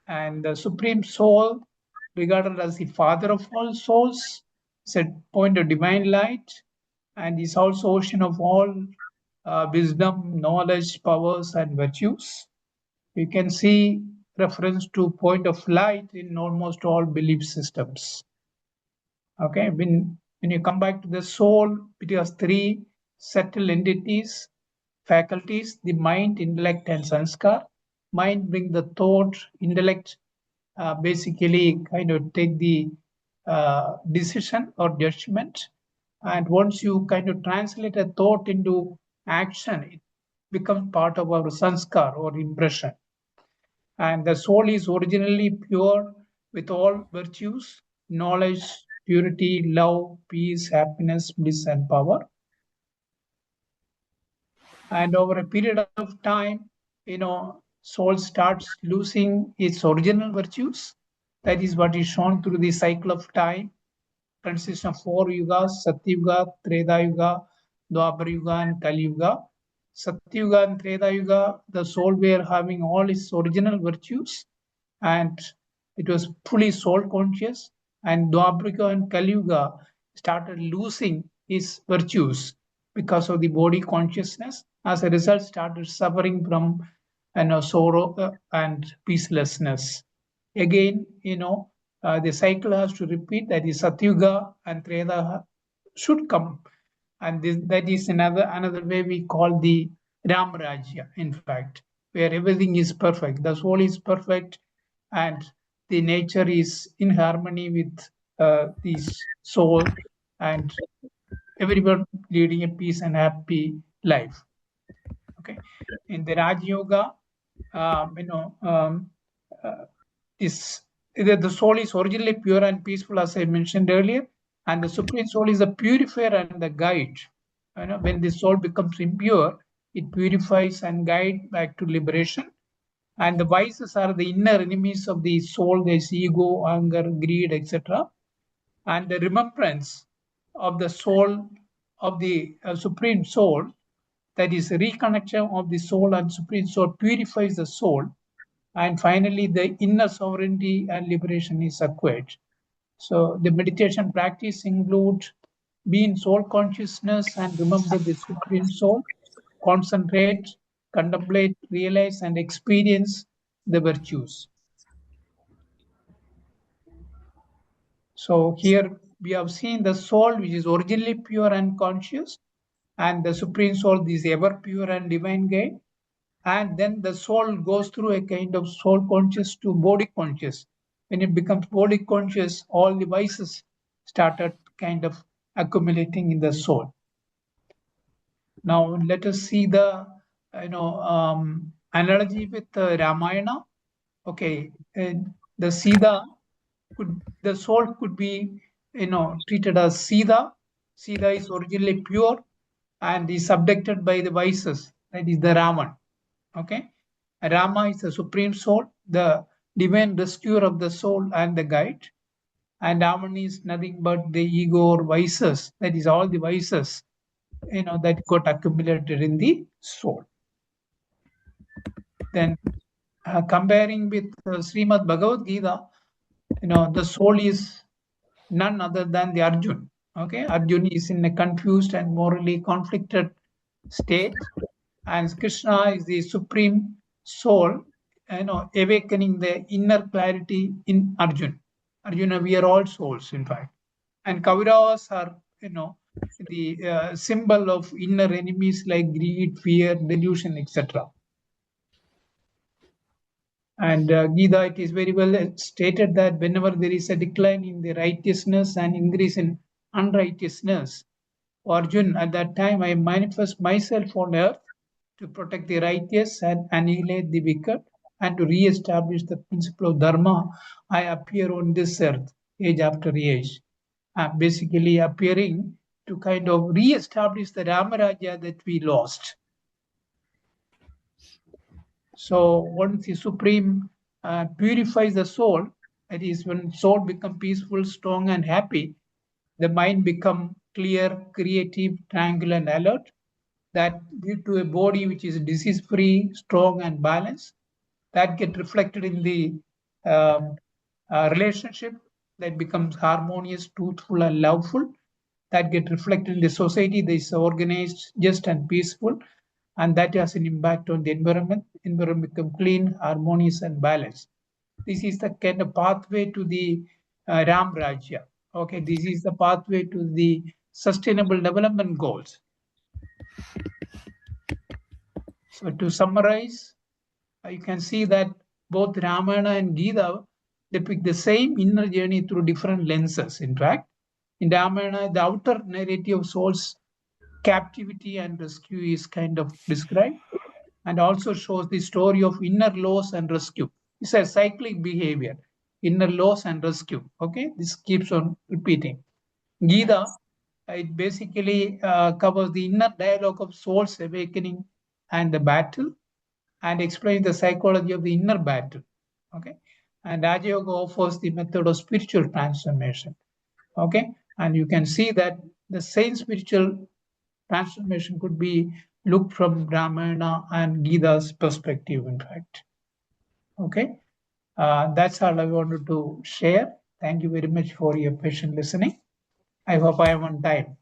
And the supreme soul, regarded as the father of all souls, is a point of divine light, and is also ocean of all wisdom, knowledge, powers, and virtues. You can see reference to point of light in almost all belief systems. Okay, when you come back to the soul, it has 3 subtle entities, faculties: the mind, intellect, and sanskar. Mind bring the thought, intellect basically kind of take the decision or judgment. And once you kind of translate a thought into action, it becomes part of our sanskar or impression. And the soul is originally pure with all virtues: knowledge, purity, love, peace, happiness, bliss, and power. And over a period of time, soul starts losing its original virtues. That is what is shown through the cycle of time. Consists of 4 yugas: Satyuga, Treta Yuga, Dwapar Yuga, and Kali Yuga. Satyuga and Treta Yuga, the soul were having all its original virtues and it was fully soul conscious. And Dwapar Yuga and Kali Yuga started losing its virtues because of the body consciousness. As a result, started suffering from sorrow and peacelessness. Again, the cycle has to repeat. That is, Satyuga and Treta should come, and that is another way we call the Ram Rajya, in fact, where everything is perfect. The soul is perfect, and the nature is in harmony with the soul, and everyone leading a peace and happy life. Okay, in the Raj Yoga, the soul is originally pure and peaceful, as I mentioned earlier, and the supreme soul is the purifier and the guide. When the soul becomes impure, it purifies and guides back to liberation. And the vices are the inner enemies of the soul. There's ego, anger, greed, etc. And the remembrance of the soul, of the supreme soul, that is reconnection of the soul and supreme soul, purifies the soul. And finally, the inner sovereignty and liberation is acquired. So the meditation practice include being soul consciousness and remember the supreme soul, concentrate, contemplate, realize, and experience the virtues. So here we have seen the soul, which is originally pure and conscious, and the supreme soul is ever pure and divine guide. And then the soul goes through a kind of soul conscious to body conscious. When it becomes body conscious, all the vices started kind of accumulating in the soul. Now let us see the analogy with Ramayana. Okay, the Sida the soul could be, treated as Sida. Sida is originally pure and is subjected by the vices, that is the Raman. Okay, Rama is the supreme soul, the divine rescuer of the soul and the guide. And Raman is nothing but the ego or vices, that is all the vices, that got accumulated in the soul. Then comparing with Srimad Bhagavad Gita, the soul is none other than the Arjun. Okay, Arjun is in a confused and morally conflicted state, and Krishna is the supreme soul, awakening the inner clarity in Arjun. Arjuna, we are all souls, in fact, and Kauravas are, the symbol of inner enemies like greed, fear, delusion, etc. And Gita, it is very well stated that whenever there is a decline in the righteousness and increase in unrighteousness, Arjun, at that time I manifest myself on earth to protect the righteous and annihilate the wicked, and to re-establish the principle of dharma. I appear on this earth age after age. I'm basically appearing to kind of re-establish the Ramarajya that we lost. So once the Supreme purifies the soul, that is, when soul become peaceful, strong, and happy, the mind become clear, creative, tranquil, and alert. That lead to a body which is disease-free, strong, and balanced. That get reflected in the relationship that becomes harmonious, truthful, and loveful. That get reflected in the society that is organized, just, and peaceful. And that has an impact on the environment. Environment become clean, harmonious, and balanced. This is the kind of pathway to the Ram Rajya. Okay, this is the pathway to the sustainable development goals. So to summarize, you can see that both Ramayana and Gita depict the same inner journey through different lenses. In fact, in Ramayana, the outer narrative of soul's captivity and rescue is kind of described, and also shows the story of inner loss and rescue. It's a cyclic behavior, inner loss and rescue. Okay, this keeps on repeating. Gita, it basically covers the inner dialogue of soul's awakening and the battle, and explains the psychology of the inner battle. Okay, and Raja Yoga offers the method of spiritual transformation. Okay, and you can see that the same spiritual transformation could be looked from Ramayana and Gita's perspective, in fact. Okay, that's all I wanted to share. Thank you very much for your patient listening. I hope I am on time.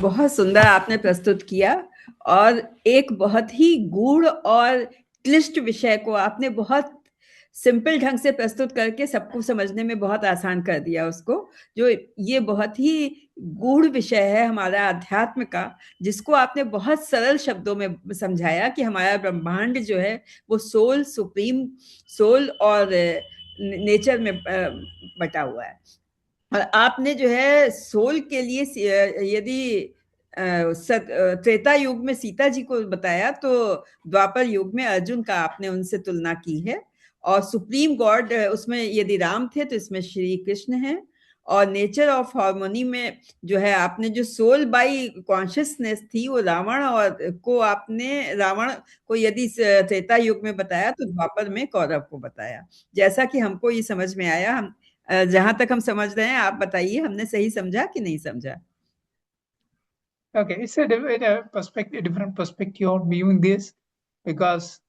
बहुत सुंदर आपने प्रस्तुत किया, और एक बहुत ही गूढ़ और क्लिष्ट विषय को आपने बहुत सिंपल ढंग से प्रस्तुत करके सबको समझने में बहुत आसान कर दिया उसको। जो ये बहुत ही गूढ़ विषय है हमारा अध्यात्म का, जिसको आपने बहुत सरल शब्दों में समझाया कि हमारा ब्रह्मांड जो है वो सोल, सुप्रीम सोल और नेचर में बटा हुआ है। और आपने जो है सोल के लिए, यदि त्रेता युग में सीता जी को बताया, तो द्वापर युग में अर्जुन का आपने उनसे तुलना की है। और सुप्रीम गॉड उसमें यदि राम थे तो इसमें श्री कृष्ण हैं। और नेचर ऑफ हार्मोनी में जो है आपने जो सोल बाई कॉन्शियसनेस थी वो रावण को यदि त्रेता युग में बताया तो द्वापर में कौरव को बताया। जैसा कि हमको ये समझ में आया, हम जहां तक हम समझ रहे हैं, आप बताइए हमने सही समझा कि नहीं समझा? Okay, it's a different perspective on viewing this, because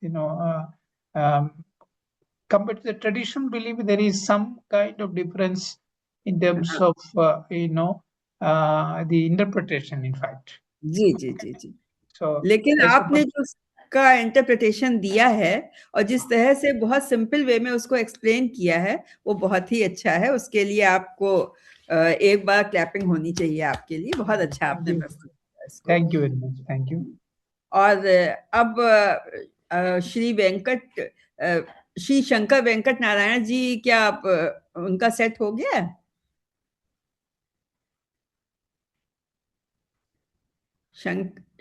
compared to the traditional belief, there is some kind of difference in terms of the interpretation, in fact. Ji ji ji ji. So, लेकिन आपने जो का interpretation दिया है और जिस तरह से बहुत सिंपल वे में उसको एक्सप्लेन किया है, वो बहुत ही अच्छा है। उसके लिए आपको एक बार क्लैपिंग होनी चाहिए आपके लिए। बहुत अच्छा आपने प्रस्तुत किया इसको। Thank you very much, thank you. और अब श्री शंकर वेंकट नारायण जी, क्या आप उनका सेट हो गया?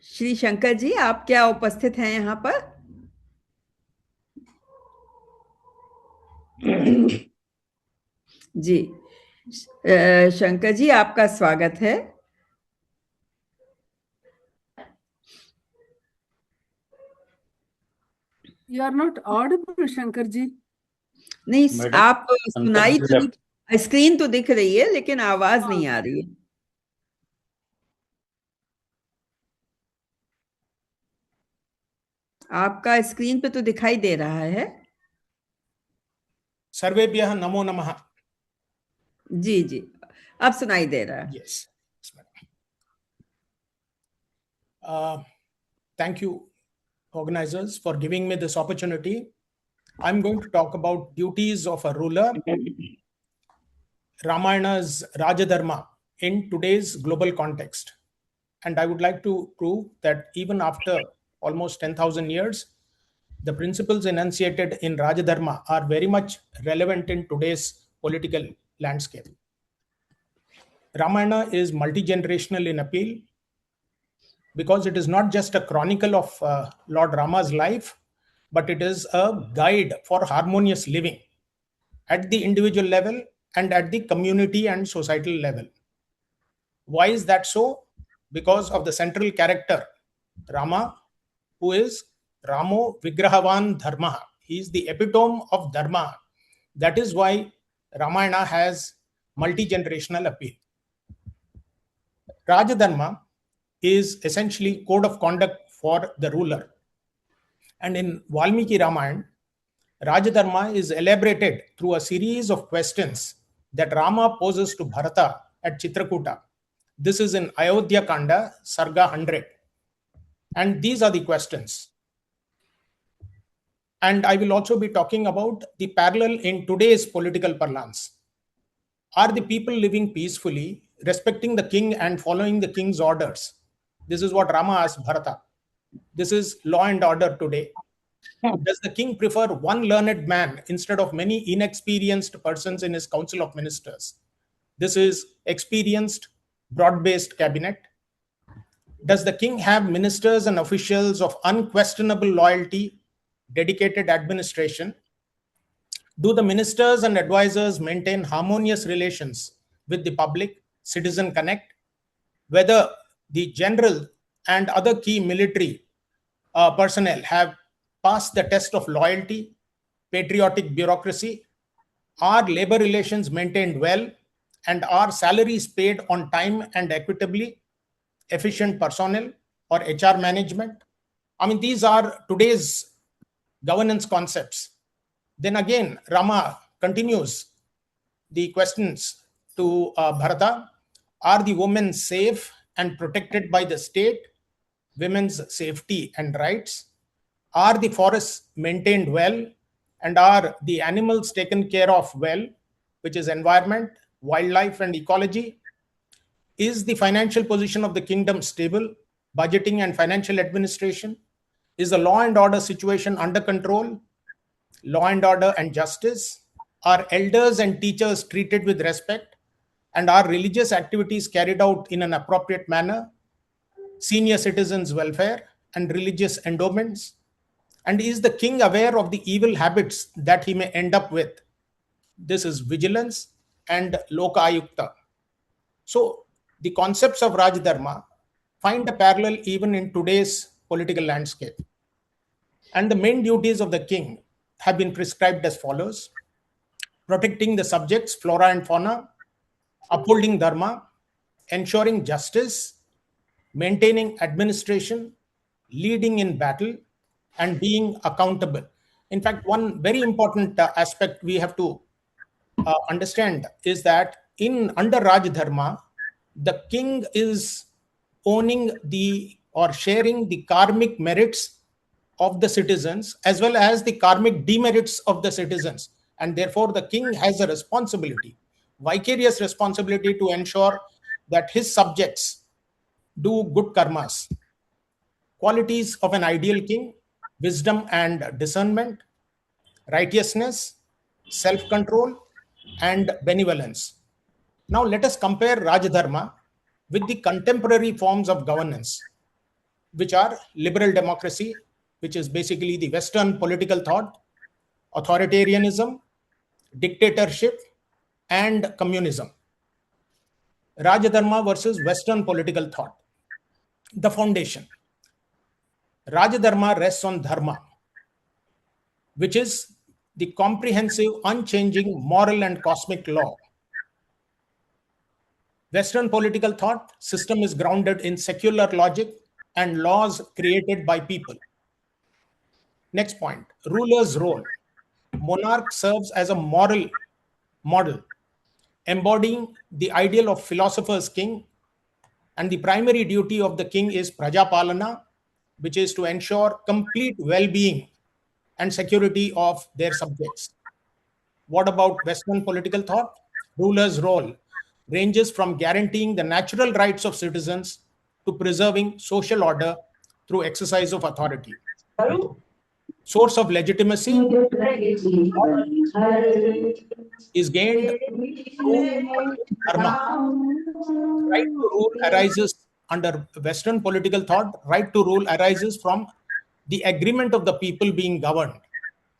श्री शंकर जी, आप क्या उपस्थित हैं यहाँ पर? जी, शंकर जी आपका स्वागत है। You are not audible, Shankar ji. नहीं, मैडम, आप सुनाई तो नहीं, स्क्रीन तो दिख रही है लेकिन आवाज नहीं आ रही है। आपका स्क्रीन पे तो दिखाई दे रहा है। सर्वेभ्यः नमो नमः। जी जी, अब सुनाई दे रहा है। Yes. Thank you, organizers, for giving me this opportunity. I'm going to talk about duties of a ruler, Ramayana's Rajadharma in today's global context. And I would like to prove that even after almost 10,000 years, the principles enunciated in Rajadharma are very much relevant in today's political landscape. Ramayana is multi-generational in appeal because it is not just a chronicle of Lord Rama's life, but it is a guide for harmonious living at the individual level and at the community and societal level. Why is that so? Because of the central character, Rama, who is Ramo Vigrahavan Dharma. He is the epitome of Dharma. That is why Ramayana has multi-generational appeal. Rajadharma is essentially code of conduct for the ruler. And in Valmiki Ramayana, Rajadharma is elaborated through a series of questions that Rama poses to Bharata at Chitrakuta. This is in Ayodhya Kanda, Sarga 100. And these are the questions. And I will also be talking about the parallel in today's political parlance. Are the people living peacefully, respecting the king and following the king's orders? This is what Rama asked Bharata. This is law and order today. Does the king prefer one learned man instead of many inexperienced persons in his council of ministers? This is experienced, broad-based cabinet. Does the king have ministers and officials of unquestionable loyalty, dedicated administration? Do the ministers and advisors maintain harmonious relations with the public, citizen connect? Whether the general and other key military personnel have passed the test of loyalty, patriotic bureaucracy? Are labor relations maintained well? And are salaries paid on time and equitably? Efficient personnel or HR management? I mean, these are today's governance concepts. Then again, Rama continues the questions to Bharata. Are the women safe and protected by the state? Women's safety and rights? Are the forests maintained well? And are the animals taken care of well, which is environment, wildlife, and ecology? Is the financial position of the kingdom stable, budgeting and financial administration? Is the law and order situation under control? Law and order and justice? Are elders and teachers treated with respect? And are religious activities carried out in an appropriate manner? Senior citizens' welfare and religious endowments? And is the king aware of the evil habits that he may end up with? This is vigilance and Lokayukta. So the concepts of Rajadharma find a parallel even in today's political landscape. And the main duties of the king have been prescribed as follows: protecting the subjects, flora and fauna, upholding dharma, ensuring justice, maintaining administration, leading in battle, and being accountable. In fact, one very important aspect we have to understand is that under Rajadharma, the king is owning or sharing the karmic merits of the citizens as well as the karmic demerits of the citizens. And therefore, the king has a responsibility, vicarious responsibility, to ensure that his subjects do good karmas. Qualities of an ideal king: wisdom and discernment, righteousness, self-control, and benevolence. Now let us compare Rajadharma with the contemporary forms of governance, which are liberal democracy, which is basically the Western political thought, authoritarianism, dictatorship, and communism. Rajadharma versus Western political thought. The foundation. Rajadharma rests on dharma, which is the comprehensive, unchanging moral and cosmic law. Western political thought system is grounded in secular logic and laws created by people. Next point, ruler's role. Monarch serves as a moral model, embodying the ideal of philosopher's king, and the primary duty of the king is prajapalana, which is to ensure complete well-being and security of their subjects. What about Western political thought? Ruler's role ranges from guaranteeing the natural rights of citizens to preserving social order through exercise of authority. Source of legitimacy is gained through dharma. Right to rule arises under Western political thought. Right to rule arises from the agreement of the people being governed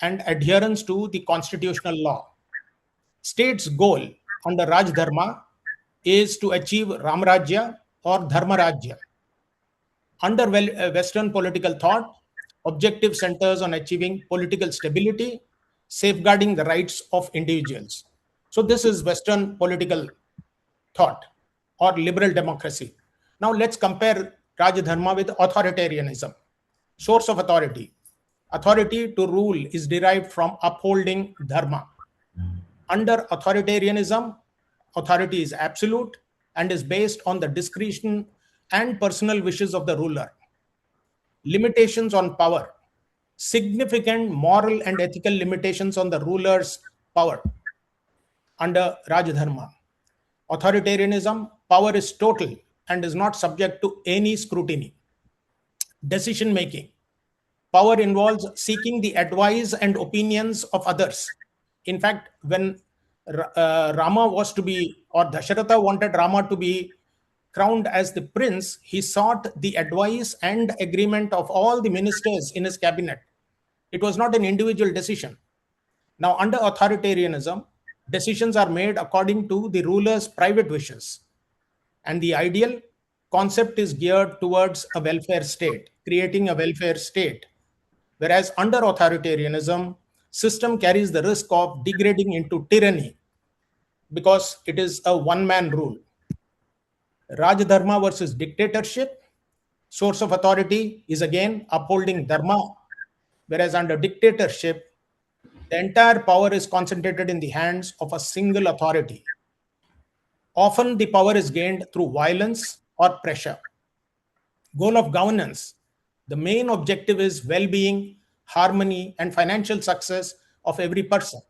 and adherence to the constitutional law. State's goal under Raj Dharma is to achieve Ramrajya or Dharmarajya. Under Western political thought, objective centers on achieving political stability, safeguarding the rights of individuals. So this is Western political thought or liberal democracy. Now let's compare Rajadharma with authoritarianism. Source of authority. Authority to rule is derived from upholding dharma. Under authoritarianism, authority is absolute and is based on the discretion and personal wishes of the ruler. Limitations on power. Significant moral and ethical limitations on the ruler's power. Under Rajadharma, authoritarianism, power is total and is not subject to any scrutiny. Decision making. Power involves seeking the advice and opinions of others. In fact, when Rama was to be, or Dasharatha wanted Rama to be crowned as the prince, he sought the advice and agreement of all the ministers in his cabinet. It was not an individual decision. Now, under authoritarianism, decisions are made according to the ruler's private wishes. And the ideal concept is geared towards a welfare state, creating a welfare state. Whereas under authoritarianism, system carries the risk of degrading into tyranny because it is a one-man rule. Rajadharma versus dictatorship. Source of authority is again upholding dharma, whereas under dictatorship, the entire power is concentrated in the hands of a single authority. Often the power is gained through violence or pressure. Goal of governance. The main objective is well-being, harmony, and financial success of every person.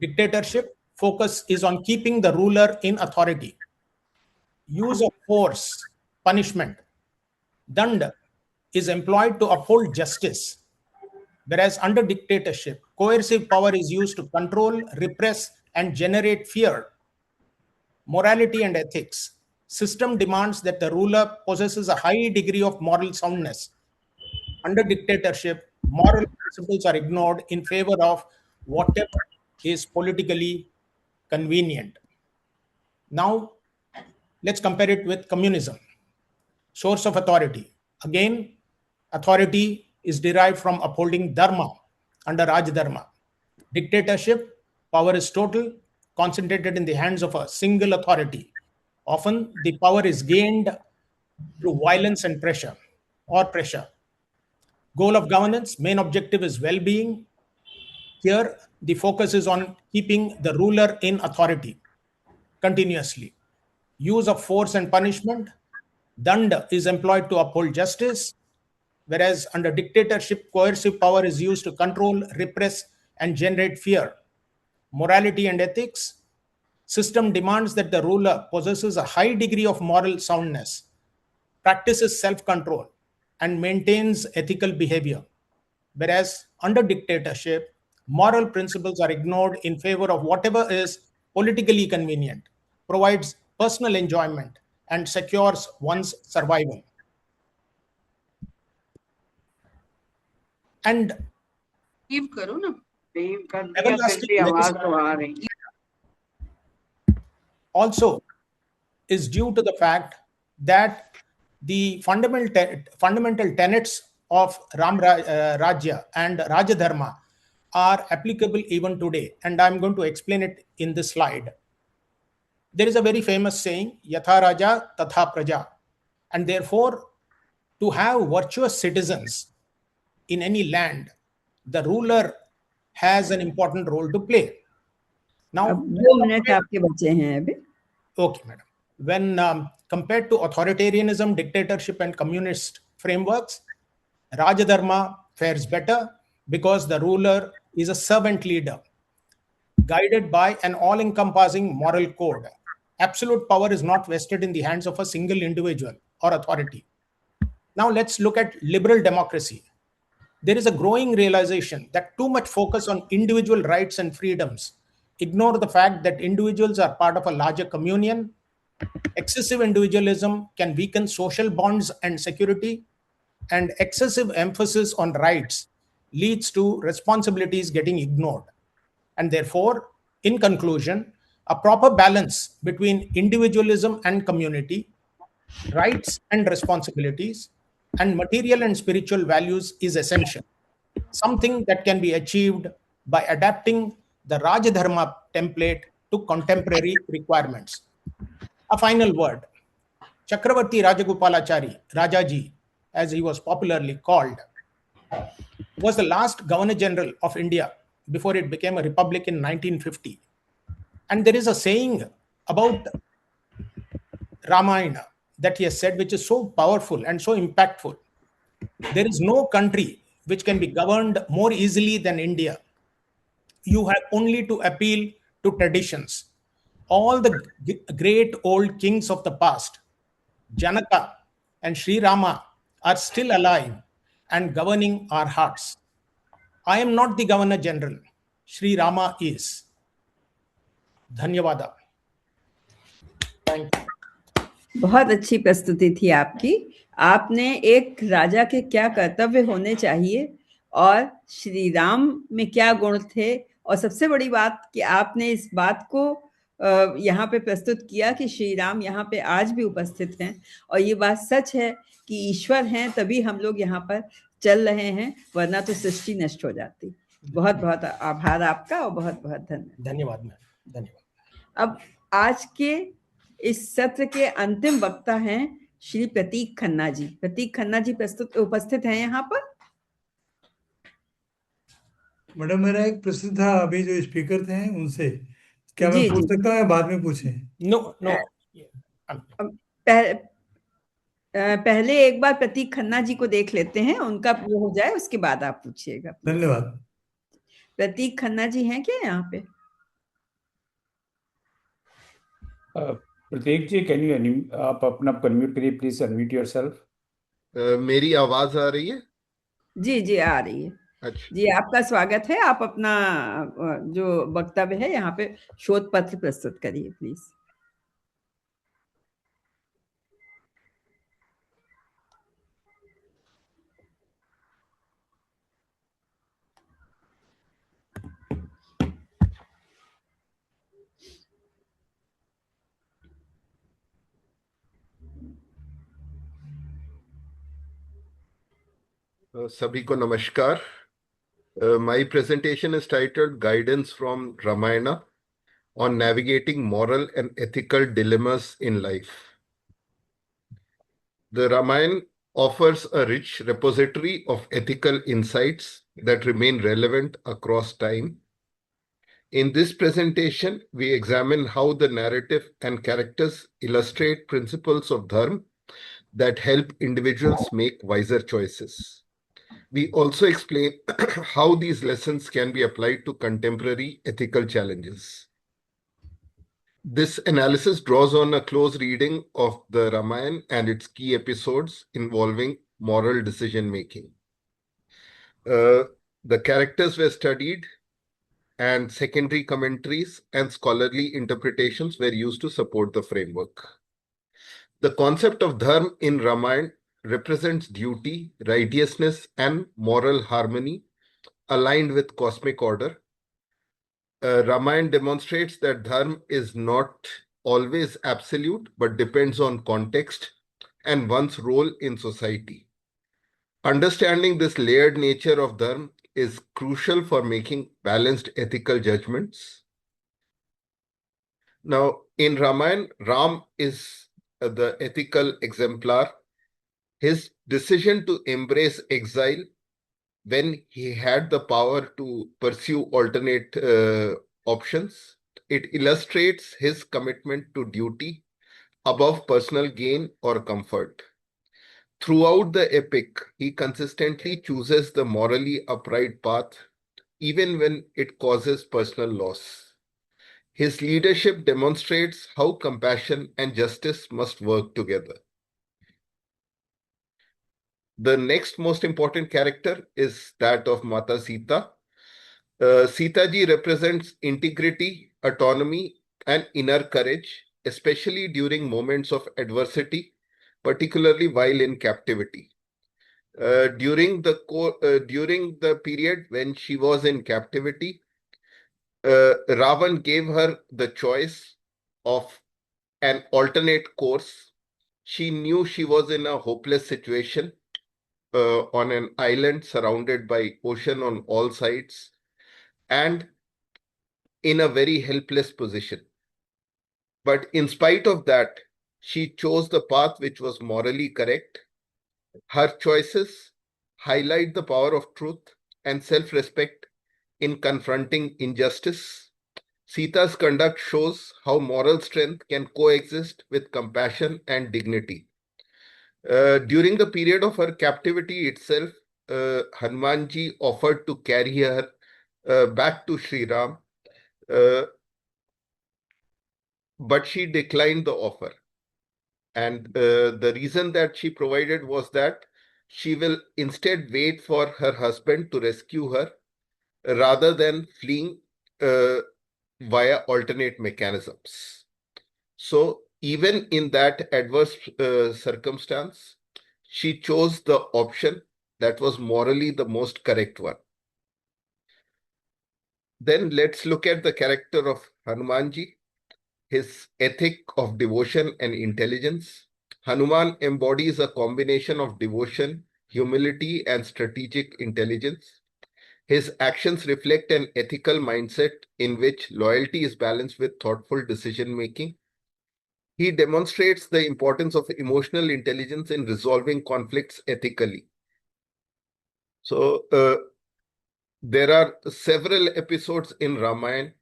Dictatorship focus is on keeping the ruler in authority. Use of force, punishment. Danda is employed to uphold justice. Whereas under dictatorship, coercive power is used to control, repress, and generate fear. Morality and ethics. System demands that the ruler possesses a high degree of moral soundness. Under dictatorship, moral principles are ignored in favor of whatever is politically convenient. Now, let's compare it with communism. Source of authority. Again, authority is derived from upholding dharma under Rajadharma. Dictatorship, power is total, concentrated in the hands of a single authority. Often, the power is gained through violence and pressure. Goal of governance, main objective is well-being. Here, the focus is on keeping the ruler in authority continuously. Use of force and punishment. Danda is employed to uphold justice, whereas under dictatorship, coercive power is used to control, repress, and generate fear. Morality and ethics. System demands that the ruler possesses a high degree of moral soundness, practices self-control, and maintains ethical behavior. Whereas under dictatorship, moral principles are ignored in favor of whatever is politically convenient, provides personal enjoyment, and secures one's survival. And give करो ना everlasting legacy also is due to the fact that the fundamental tenets of Rajya and Rajadharma are applicable even today. And I'm going to explain it in this slide. There is a very famous saying, Yatha Raja Tatha Praja. And therefore, to have virtuous citizens in any land, the ruler has an important role to play. Now, अब 2 minute आपके बचे हैं अभी. Okay, madam. When compared to authoritarianism, dictatorship, and communist frameworks, Rajadharma fares better because the ruler is a servant leader, guided by an all-encompassing moral code. Absolute power is not vested in the hands of a single individual or authority. Now let's look at liberal democracy. There is a growing realization that too much focus on individual rights and freedoms ignore the fact that individuals are part of a larger communion. Excessive individualism can weaken social bonds and security, and excessive emphasis on rights leads to responsibilities getting ignored. And therefore, in conclusion, a proper balance between individualism and community, rights and responsibilities, and material and spiritual values is essential, something that can be achieved by adapting the Rajadharma template to contemporary requirements. A final word. Chakravarti Rajagopalachari, Rajaji, as he was popularly called, was the last Governor General of India before it became a republic in 1950. And there is a saying about Ramayana that he has said, which is so powerful and so impactful. There is no country which can be governed more easily than India. You have only to appeal to traditions. All the great old kings of the past, Janaka and Sri Rama, are still alive and governing our hearts. I am not the Governor General. Sri Rama is. Dhanyavada. Thank you. बहुत अच्छी प्रस्तुति थी आपकी. आपने एक राजा के क्या कर्तव्य होने चाहिए और श्री राम में क्या गुण थे, और सबसे बड़ी बात कि आपने इस बात को यहाँ पे प्रस्तुत किया कि श्री राम यहाँ पे आज भी उपस्थित हैं, और ये बात सच है कि ईश्वर हैं तभी हम लोग यहाँ पर चल रहे हैं, वरना तो सृष्टि नष्ट हो जाती. बहुत बहुत आभार आपका और बहुत बहुत धन्यवाद. धन्यवाद. अब आज के इस सत्र के अंतिम वक्ता हैं श्री प्रतीक खन्ना जी. प्रतीक खन्ना जी उपस्थित हैं यहाँ पर. मैडम, मेरा एक प्रश्न था अभी जो स्पीकर थे उनसे, क्या जी, मैं पूछ जी. सकता हूँ या बाद में पूछे? नो. पहले एक बार प्रतीक खन्ना जी को देख लेते हैं, उनका वो हो जाए, उसके बाद आप पूछिएगा. धन्यवाद. प्रतीक खन्ना जी हैं क्या यहाँ पे? प्रतीक जी, कैन यू आप अपना अनम्यूट करिए प्लीज. Unmute yourself. मेरी आवाज आ रही है? जी जी आ रही है. अच्छा जी, आपका स्वागत है. आप अपना जो वक्तव्य है यहाँ पे शोध पत्र प्रस्तुत करिए प्लीज. सभी को नमस्कार. My presentation is titled Guidance from Ramayana on Navigating Moral and Ethical Dilemmas in Life. The Ramayana offers a rich repository of ethical insights that remain relevant across time. In this presentation, we examine how the narrative and characters illustrate principles of dharma that help individuals make wiser choices. We also explain how these lessons can be applied to contemporary ethical challenges. This analysis draws on a close reading of the Ramayana and its key episodes involving moral decision-making. The characters were studied, and secondary commentaries and scholarly interpretations were used to support the framework. The concept of dharma in Ramayana represents duty, righteousness, and moral harmony aligned with cosmic order Ramayana demonstrates that dharma is not always absolute, but depends on context and one's role in society. Understanding this layered nature of dharma is crucial for making balanced ethical judgments. Now, in Ramayana, Ram is the ethical exemplar. His decision to embrace exile when he had the power to pursue alternate options, it illustrates his commitment to duty above personal gain or comfort. Throughout the epic, he consistently chooses the morally upright path, even when it causes personal loss. His leadership demonstrates how compassion and justice must work together. The next most important character is that of Mata Sita. Sita ji represents integrity, autonomy, and inner courage, especially during moments of adversity, particularly while in captivity. During the period when she was in captivity, Ravan gave her the choice of an alternate course. She knew she was in a hopeless situation on an island surrounded by ocean on all sides and in a very helpless position. But in spite of that, she chose the path which was morally correct. Her choices highlight the power of truth and self-respect in confronting injustice. Sita's conduct shows how moral strength can coexist with compassion and dignity. During the period of her captivity itself, Hanumanji offered to carry her back to Sri Ram, but she declined the offer. And the reason that she provided was that she will instead wait for her husband to rescue her rather than fleeing via alternate mechanisms. So even in that adverse circumstance, she chose the option that was morally the most correct one. Then let's look at the character of Hanumanji, his ethic of devotion and intelligence. Hanuman embodies a combination of devotion, humility, and strategic intelligence. His actions reflect an ethical mindset in which loyalty is balanced with thoughtful decision-making. He demonstrates the importance of emotional intelligence in resolving conflicts ethically. So, there are several episodes in Ramayana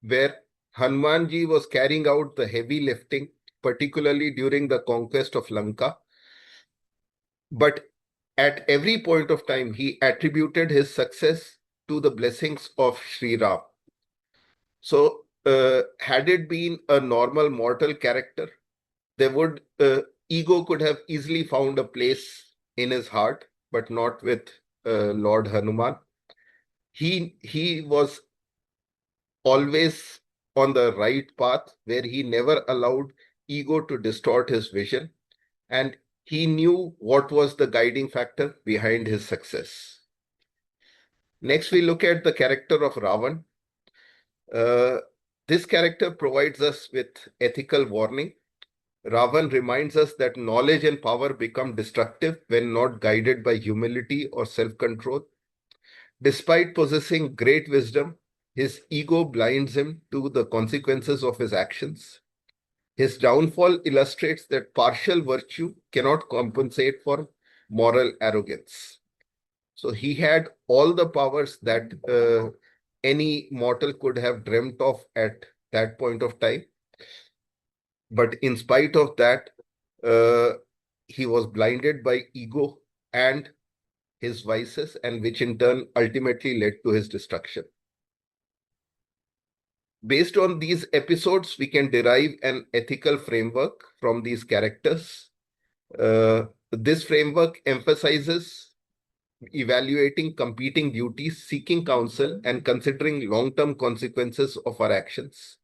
where Hanumanji was carrying out the heavy lifting, particularly during the conquest of Lanka. But at every point of time, he attributed his success to the blessings of Sri Ram. So, had it been a normal mortal character, ego could have easily found a place in his heart, but not with Lord Hanuman. He was always on the right path where he never allowed ego to distort his vision, and he knew what was the guiding factor behind his success. Next, we look at the character of Ravan. This character provides us with ethical warning. Ravan reminds us that knowledge and power become destructive when not guided by humility or self-control. Despite possessing great wisdom, his ego blinds him to the consequences of his actions. His downfall illustrates that partial virtue cannot compensate for moral arrogance. So he had all the powers that any mortal could have dreamt of at that point of time. But in spite of that, he was blinded by ego and his vices, and which in turn ultimately led to his destruction. Based on these episodes, we can derive an ethical framework from these characters. This framework emphasizes evaluating competing duties, seeking counsel, and considering long-term consequences of our actions.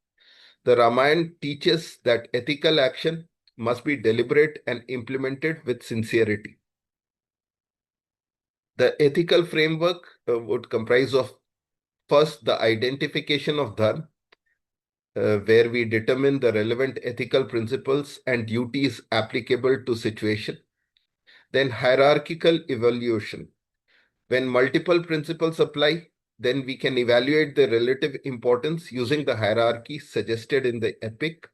The Ramayana teaches that ethical action must be deliberate and implemented with sincerity. The ethical framework would comprise of First, the identification of dharma, where we determine the relevant ethical principles and duties applicable to situation. Then hierarchical evaluation. When multiple principles apply, then we can evaluate the relative importance using the hierarchy suggested in the epic.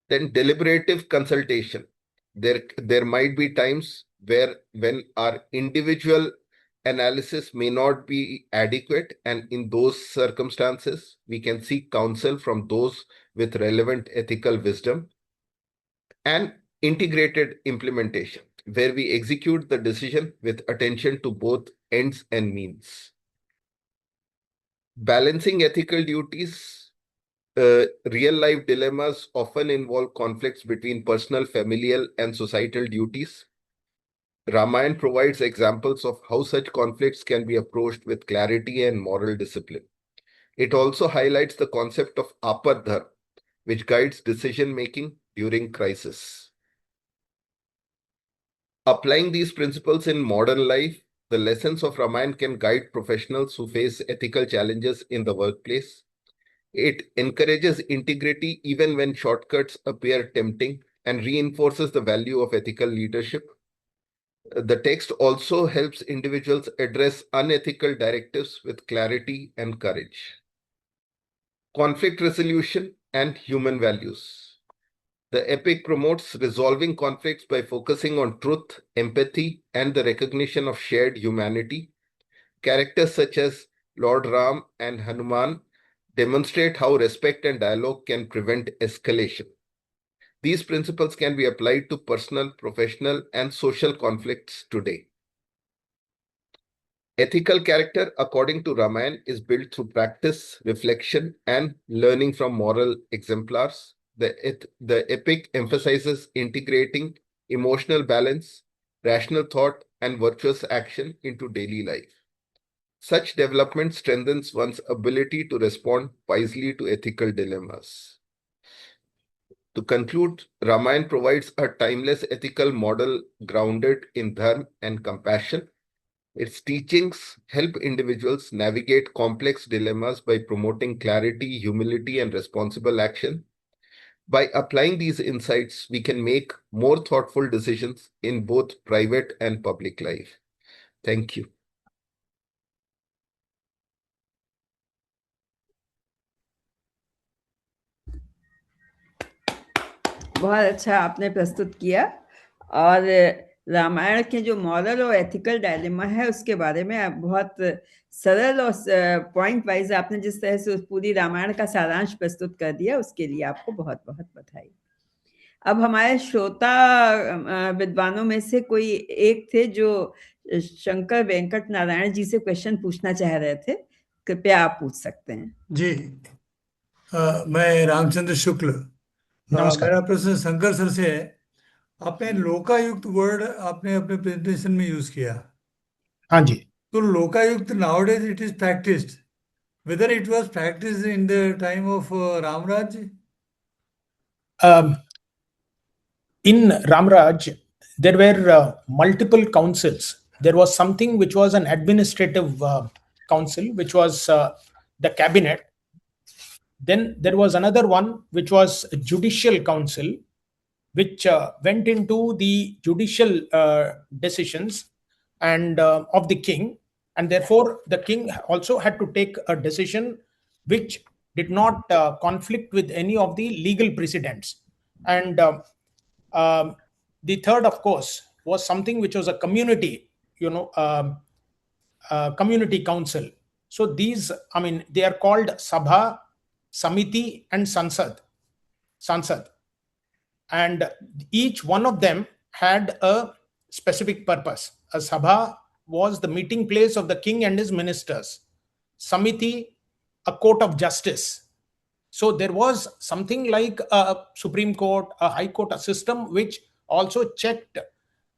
Then deliberative consultation. There might be times when our individual analysis may not be adequate, and in those circumstances, we can seek counsel from those with relevant ethical wisdom. And integrated implementation, where we execute the decision with attention to both ends and means. Balancing ethical duties, real-life dilemmas often involve conflicts between personal, familial, and societal duties. Ramayana provides examples of how such conflicts can be approached with clarity and moral discipline. It also highlights the concept of apadhar, which guides decision-making during crisis. Applying these principles in modern life, the lessons of Ramayana can guide professionals who face ethical challenges in the workplace. It encourages integrity even when shortcuts appear tempting and reinforces the value of ethical leadership. The text also helps individuals address unethical directives with clarity and courage. Conflict resolution and human values. The epic promotes resolving conflicts by focusing on truth, empathy, and the recognition of shared humanity. Characters such as Lord Ram and Hanuman demonstrate how respect and dialogue can prevent escalation. These principles can be applied to personal, professional, and social conflicts today. Ethical character, according to Ramayana, is built through practice, reflection, and learning from moral exemplars. The epic emphasizes integrating emotional balance, rational thought, and virtuous action into daily life. Such development strengthens one's ability to respond wisely to ethical dilemmas. To conclude, Ramayana provides a timeless ethical model grounded in dharma and compassion. Its teachings help individuals navigate complex dilemmas by promoting clarity, humility, and responsible action. By applying these insights, we can make more thoughtful decisions in both private and public life. Thank you. बहुत अच्छा आपने प्रस्तुत किया और रामायण के जो moral और ethical dilemma है उसके बारे में आप बहुत सरल और पॉइंट वाइज आपने जिस तरह से उस पूरी रामायण का सारांश प्रस्तुत कर दिया उसके लिए आपको बहुत बहुत बधाई। अब हमारे श्रोता विद्वानों में से कोई एक थे जो शंकर वेंकट नारायण जी से क्वेश्चन पूछना चाह रहे थे, कृपया आप पूछ सकते हैं। जी, मैं रामचंद्र शुक्ल। नमस्कार। मेरा प्रश्न शंकर सर से है। आपने लोकायुक्त वर्ड आपने अपने प्रेजेंटेशन में यूज किया। हाँ जी। तो Lokayukta nowadays it is practiced, whether it was practiced in the time of Ramraj? In Ramraj, there were multiple councils. There was something which was an administrative council, which was the cabinet. Then there was another one which was a judicial council, which went into the judicial decisions and of the king, and therefore the king also had to take a decision which did not conflict with any of the legal precedents. And the third, of course, was something which was a community, community council. So these, I mean, they are called Sabha, Samiti, and Sansad. And each one of them had a specific purpose. A Sabha was the meeting place of the king and his ministers. Samiti, a court of justice. So there was something like a Supreme Court, a High Court, a system which also checked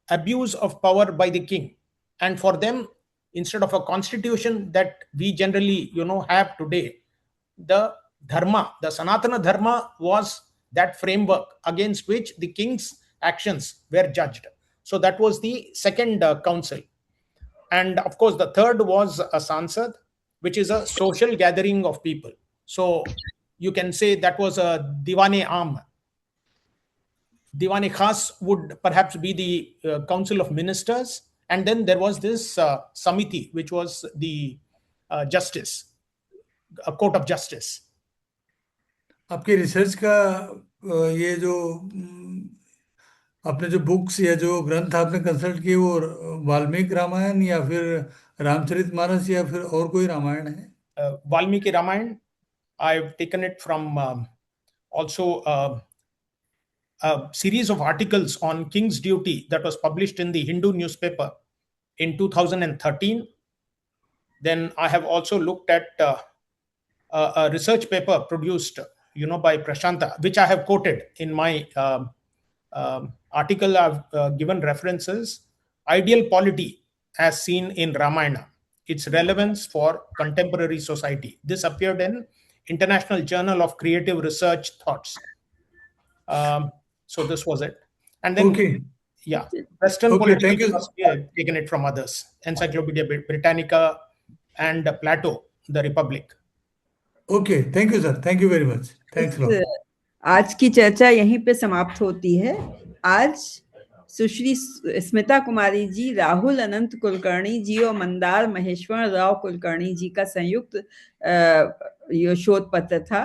abuse of power by the king. And for them, instead of a constitution that we generally, have today, the dharma, the Sanatana dharma was that framework against which the king's actions were judged. So that was the second council. And of course, the third was a Sansad. which is a social gathering of people. So you can say that was a Diwane Aam. Diwane Khas would perhaps be the Council of Ministers. And then there was this Samiti, which was the justice, a court of justice. आपके research का ये जो आपने जो books या जो ग्रंथ आपने कंसल्ट किए वो वाल्मीकि रामायण या फिर रामचरितमानस या फिर और कोई रामायण है? Valmiki Ramayana, I've taken it from also a series of articles on king's duty that was published in the Hindu newspaper in 2013. Then I have also looked at a research paper produced, by Prashanta, which I have quoted in my article. I've given references. Ideal polity as seen in Ramayana, its relevance for contemporary society. This appeared in International Journal of Creative Research Thoughts. So this was it. And then, Okay. yeah, Western Okay, political thank you. philosophy, I've taken it from others. Encyclopedia Britannica and Plato, The Republic. Okay, thank you sir, thank you very much, thanks lot. आज की चर्चा यहीं पे समाप्त होती है। आज सुश्री स्मिता कुमारी जी, राहुल अनंत कुलकर्णी जी और मंदार महेश्वर राव कुलकर्णी जी का संयुक्त ये शोध पत्र था।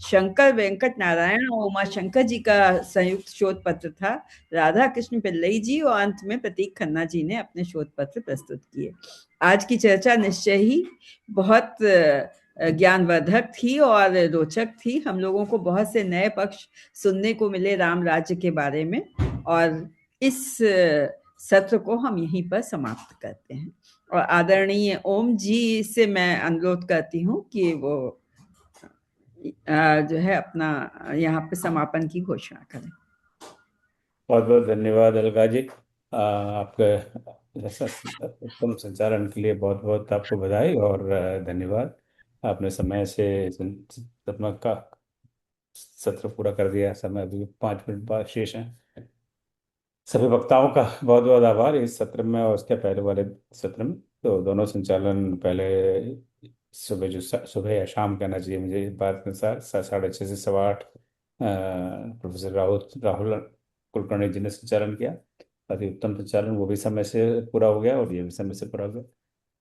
शंकर वेंकट नारायण और उमा शंकर जी का संयुक्त शोध पत्र था। राधा कृष्ण पिल्लई जी और अंत में प्रतीक खन्ना जी ने अपने शोध पत्र प्रस्तुत किए। आज की चर्चा निश्चय ही बहुत ज्ञानवर्धक थी और रोचक थी। हम लोगों को बहुत से नए पक्ष सुनने को मिले राम राज्य के बारे में, और इस सत्र को हम यहीं पर समाप्त करते हैं। और आदरणीय ओम जी से मैं अनुरोध करती हूँ कि वो जो है अपना यहाँ पे समापन की घोषणा करें। बहुत बहुत धन्यवाद अलका जी, आपके उत्तम संचालन के लिए बहुत बहुत आपको बधाई और धन्यवाद। आपने समय से का सत्र पूरा कर दिया। समय अभी 5 मिनट बाद शेष हैं। सभी वक्ताओं का बहुत बहुत आभार इस सत्र में और उसके पहले वाले सत्र में। तो दोनों संचालन पहले सुबह या शाम कहना चाहिए मुझे इस बात के अनुसार 6:30 से 8:15 प्रोफेसर राहुल कुलकर्णी जी ने संचालन किया। अति उत्तम संचालन, वो भी समय से पूरा हो गया और ये भी समय से पूरा हो गया।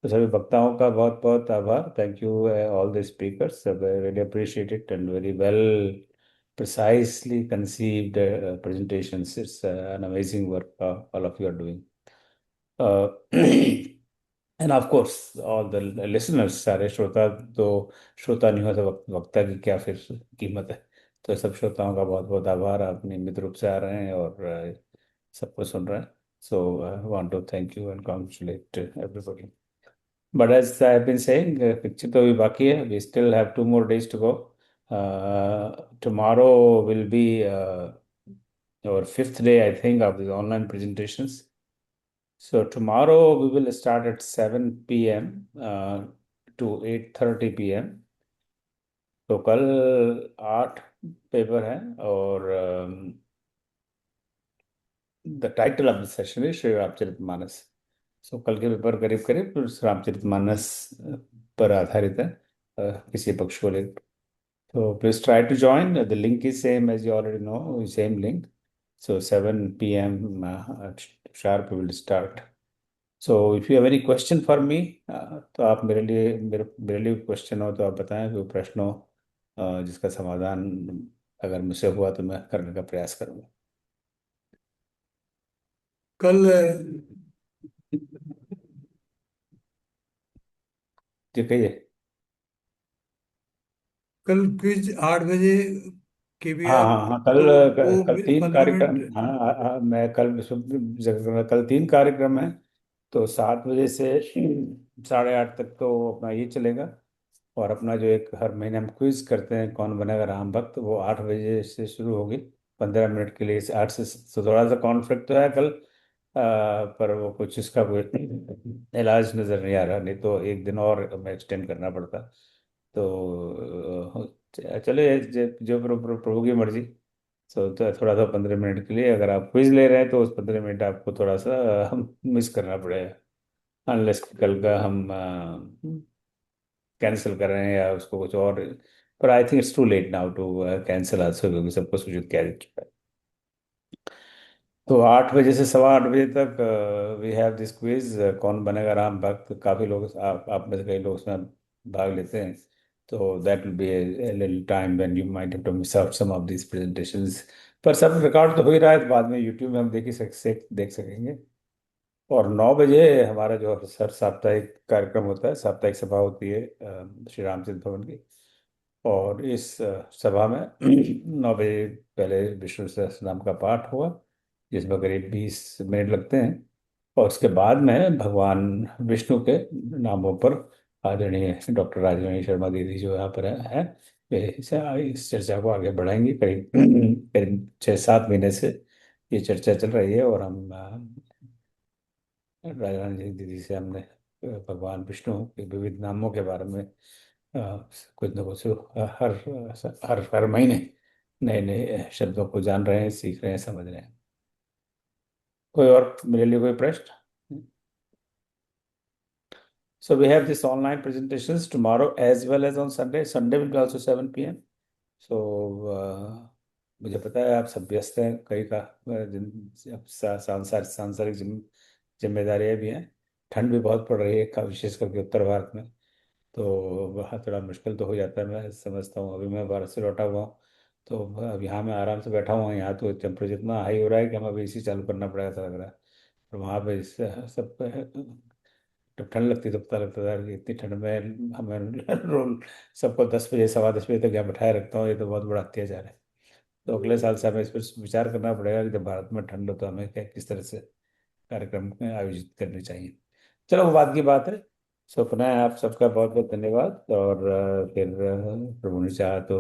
तो सभी वक्ताओं का बहुत बहुत आभार। Thank you all the speakers, really appreciate it and very well precisely conceived presentations. It's an amazing work all of you are doing. And of course, all the listeners, सारे श्रोता, तो श्रोता नहीं हो तो वक्ता की क्या फिर कीमत है। तो सब श्रोताओं का बहुत बहुत आभार। आप नियमित रूप से आ रहे हैं और सबको सुन रहे हैं। So I want to thank you and congratulate everybody. But as I have been saying, picture तो अभी बाकी है। We still have 2 more days to go. Tomorrow will be our 5th day, I think, of the online presentations. So tomorrow we will start at 7 p.m. To 8:30 p.m. तो कल 8 paper है और the title of the session is Shri Ramcharitmanas. So कल के paper करीब करीब रामचरितमानस पर आधारित है, किसी पक्ष को लेकर। So please try to join. The link is same as you already know, same link. So 7 p.m. Sharp we will start. So if you have any question for me, तो आप मेरे लिए क्वेश्चन हो तो आप बताएं। कोई प्रश्न हो जिसका समाधान अगर मुझसे हुआ तो मैं करने का प्रयास करूँगा। कल जी कहिए। कल क्विज 8 बजे के भी हाँ, कल 3 कार्यक्रम। हाँ, मैं कल 3 कार्यक्रम है। तो 7 बजे से 8:30 तक तो अपना ये चलेगा। और अपना जो एक हर महीने हम क्विज करते हैं कौन बनेगा राम भक्त, वो 8 बजे से शुरू होगी 15 मिनट के लिए। 8 से तो थोड़ा सा कॉन्फ्लिक्ट तो है कल, पर वो कुछ इसका कोई इलाज नज़र नहीं आ रहा, नहीं तो 1 दिन और हमें एक्सटेंड करना पड़ता। तो चलिए जो प्रभु की मर्जी। तो थोड़ा सा 15 मिनट के लिए अगर आप क्विज ले रहे हैं तो उस 15 मिनट आपको थोड़ा सा मिस करना पड़ेगा, अनलेस कल का हम कैंसिल कर रहे हैं या उसको कुछ और, पर I think it's too late now to cancel also, क्योंकि सबको सूचित किया जा चुका है। तो 8 बजे से 8:15 तक वी हैव दिस क्विज, कौन बनेगा राम भक्त। काफ़ी लोग, आप में से कई लोग उसमें भाग लेते हैं, तो that will be a little time when you might have to miss out some of these presentations. पर सब रिकॉर्ड तो हो ही रहा है, तो बाद में यूट्यूब में हम देख सकेंगे। और 9 बजे हमारा जो सर साप्ताहिक कार्यक्रम होता है, साप्ताहिक सभा होती है श्री रामचंद्र भवन की। और इस सभा में 9 बजे पहले विष्णु सहस्त्रनाम का पाठ हुआ, जिसमें करीब 20 मिनट लगते हैं। और उसके बाद में भगवान विष्णु के नामों पर आदरणीय डॉक्टर राजवाणी शर्मा दीदी जो यहाँ पर है, वे इस चर्चा को आगे बढ़ाएंगी। करीब करीब 6-7 महीने से ये चर्चा चल रही है, और हम राजवाणी दीदी से हमने भगवान विष्णु के विविध नामों के बारे में कुछ न कुछ हर हर हर महीने नए नए शब्दों को जान रहे हैं, सीख रहे हैं, समझ रहे हैं। कोई और मेरे लिए कोई प्रश्न? So we have this online presentations tomorrow as well as on Sunday. Sunday will be also 7 p.m. So मुझे पता है आप सब व्यस्त हैं, कई का सांसारिक जिम्मेदारियां भी हैं। ठंड भी बहुत पड़ रही है, विशेष करके उत्तर भारत में, तो वहाँ थोड़ा मुश्किल तो हो जाता है, मैं समझता हूँ। अभी मैं भारत से लौटा हुआ हूँ, तो अब यहाँ मैं आराम से बैठा हुआ हूँ। यहाँ तो टेम्परेचर इतना हाई हो रहा है कि हमें अभी एसी चालू करना पड़ेगा, ऐसा लग रहा है। और वहाँ पे सब जब ठंड लगती है तो पता लगता था कि इतनी ठंड में हमें रोल सबको 10 बजे 10:15 बजे तक यहाँ बैठाए रखता हूँ, ये तो बहुत बड़ा अत्याचार है। तो अगले साल से हमें इस पर विचार करना पड़ेगा कि जब भारत में ठंड हो तो हमें क्या किस तरह से कार्यक्रम आयोजित करने चाहिए। चलो वो बात की बात है। सो पुनः आप सबका बहुत बहुत धन्यवाद। और फिर प्रभु ने चाहा तो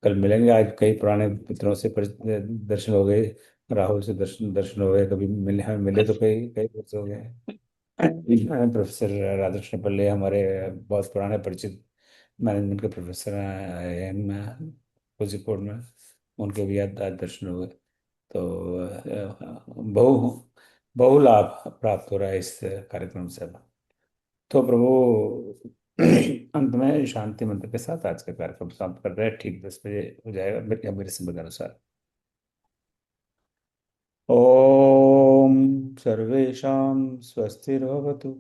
कल मिलेंगे। आज कई पुराने मित्रों से दर्शन हो गए, राहुल से दर्शन दर्शन हो गए, कभी मिले, हमें मिले तो कई कई वर्ष हो गए। प्रोफेसर राधाकृष्ण पल्ले हमारे बहुत पुराने परिचित मैनेजमेंट के प्रोफेसर हैं कोझिकोड में, उनके भी आज दर्शन हुए। तो बहु बहु लाभ प्राप्त हो रहा है इस कार्यक्रम से। तो प्रभु अंत में शांति मंत्र के साथ आज का कार्यक्रम समाप्त कर रहे हैं। ठीक 10 बजे हो जाएगा मेरे समय के अनुसार। ओम सर्वेषां स्वस्तिर्भवतु,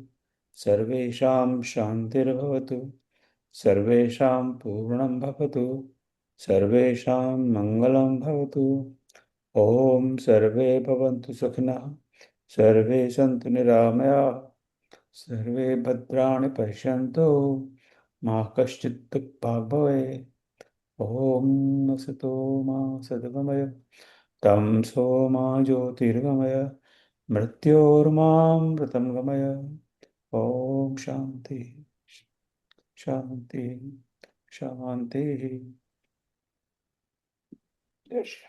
सर्वेषां शान्तिर्भवतु, सर्वेषां पूर्णं भवतु, सर्वेषां मङ्गलं भवतु। ओम सर्वे भवन्तु सुखिनः, सर्वे सन्तु निरामयाः, सर्वे भद्राणि पश्यन्तु, मा कश्चित् दुःखभाग् भवेत्। ओम असतो मा सद्गमय, तमसो मा ज्योतिर्गमय, मृत्योर्मामृतं गमय। ओम शांति शांति शांति। जय श्री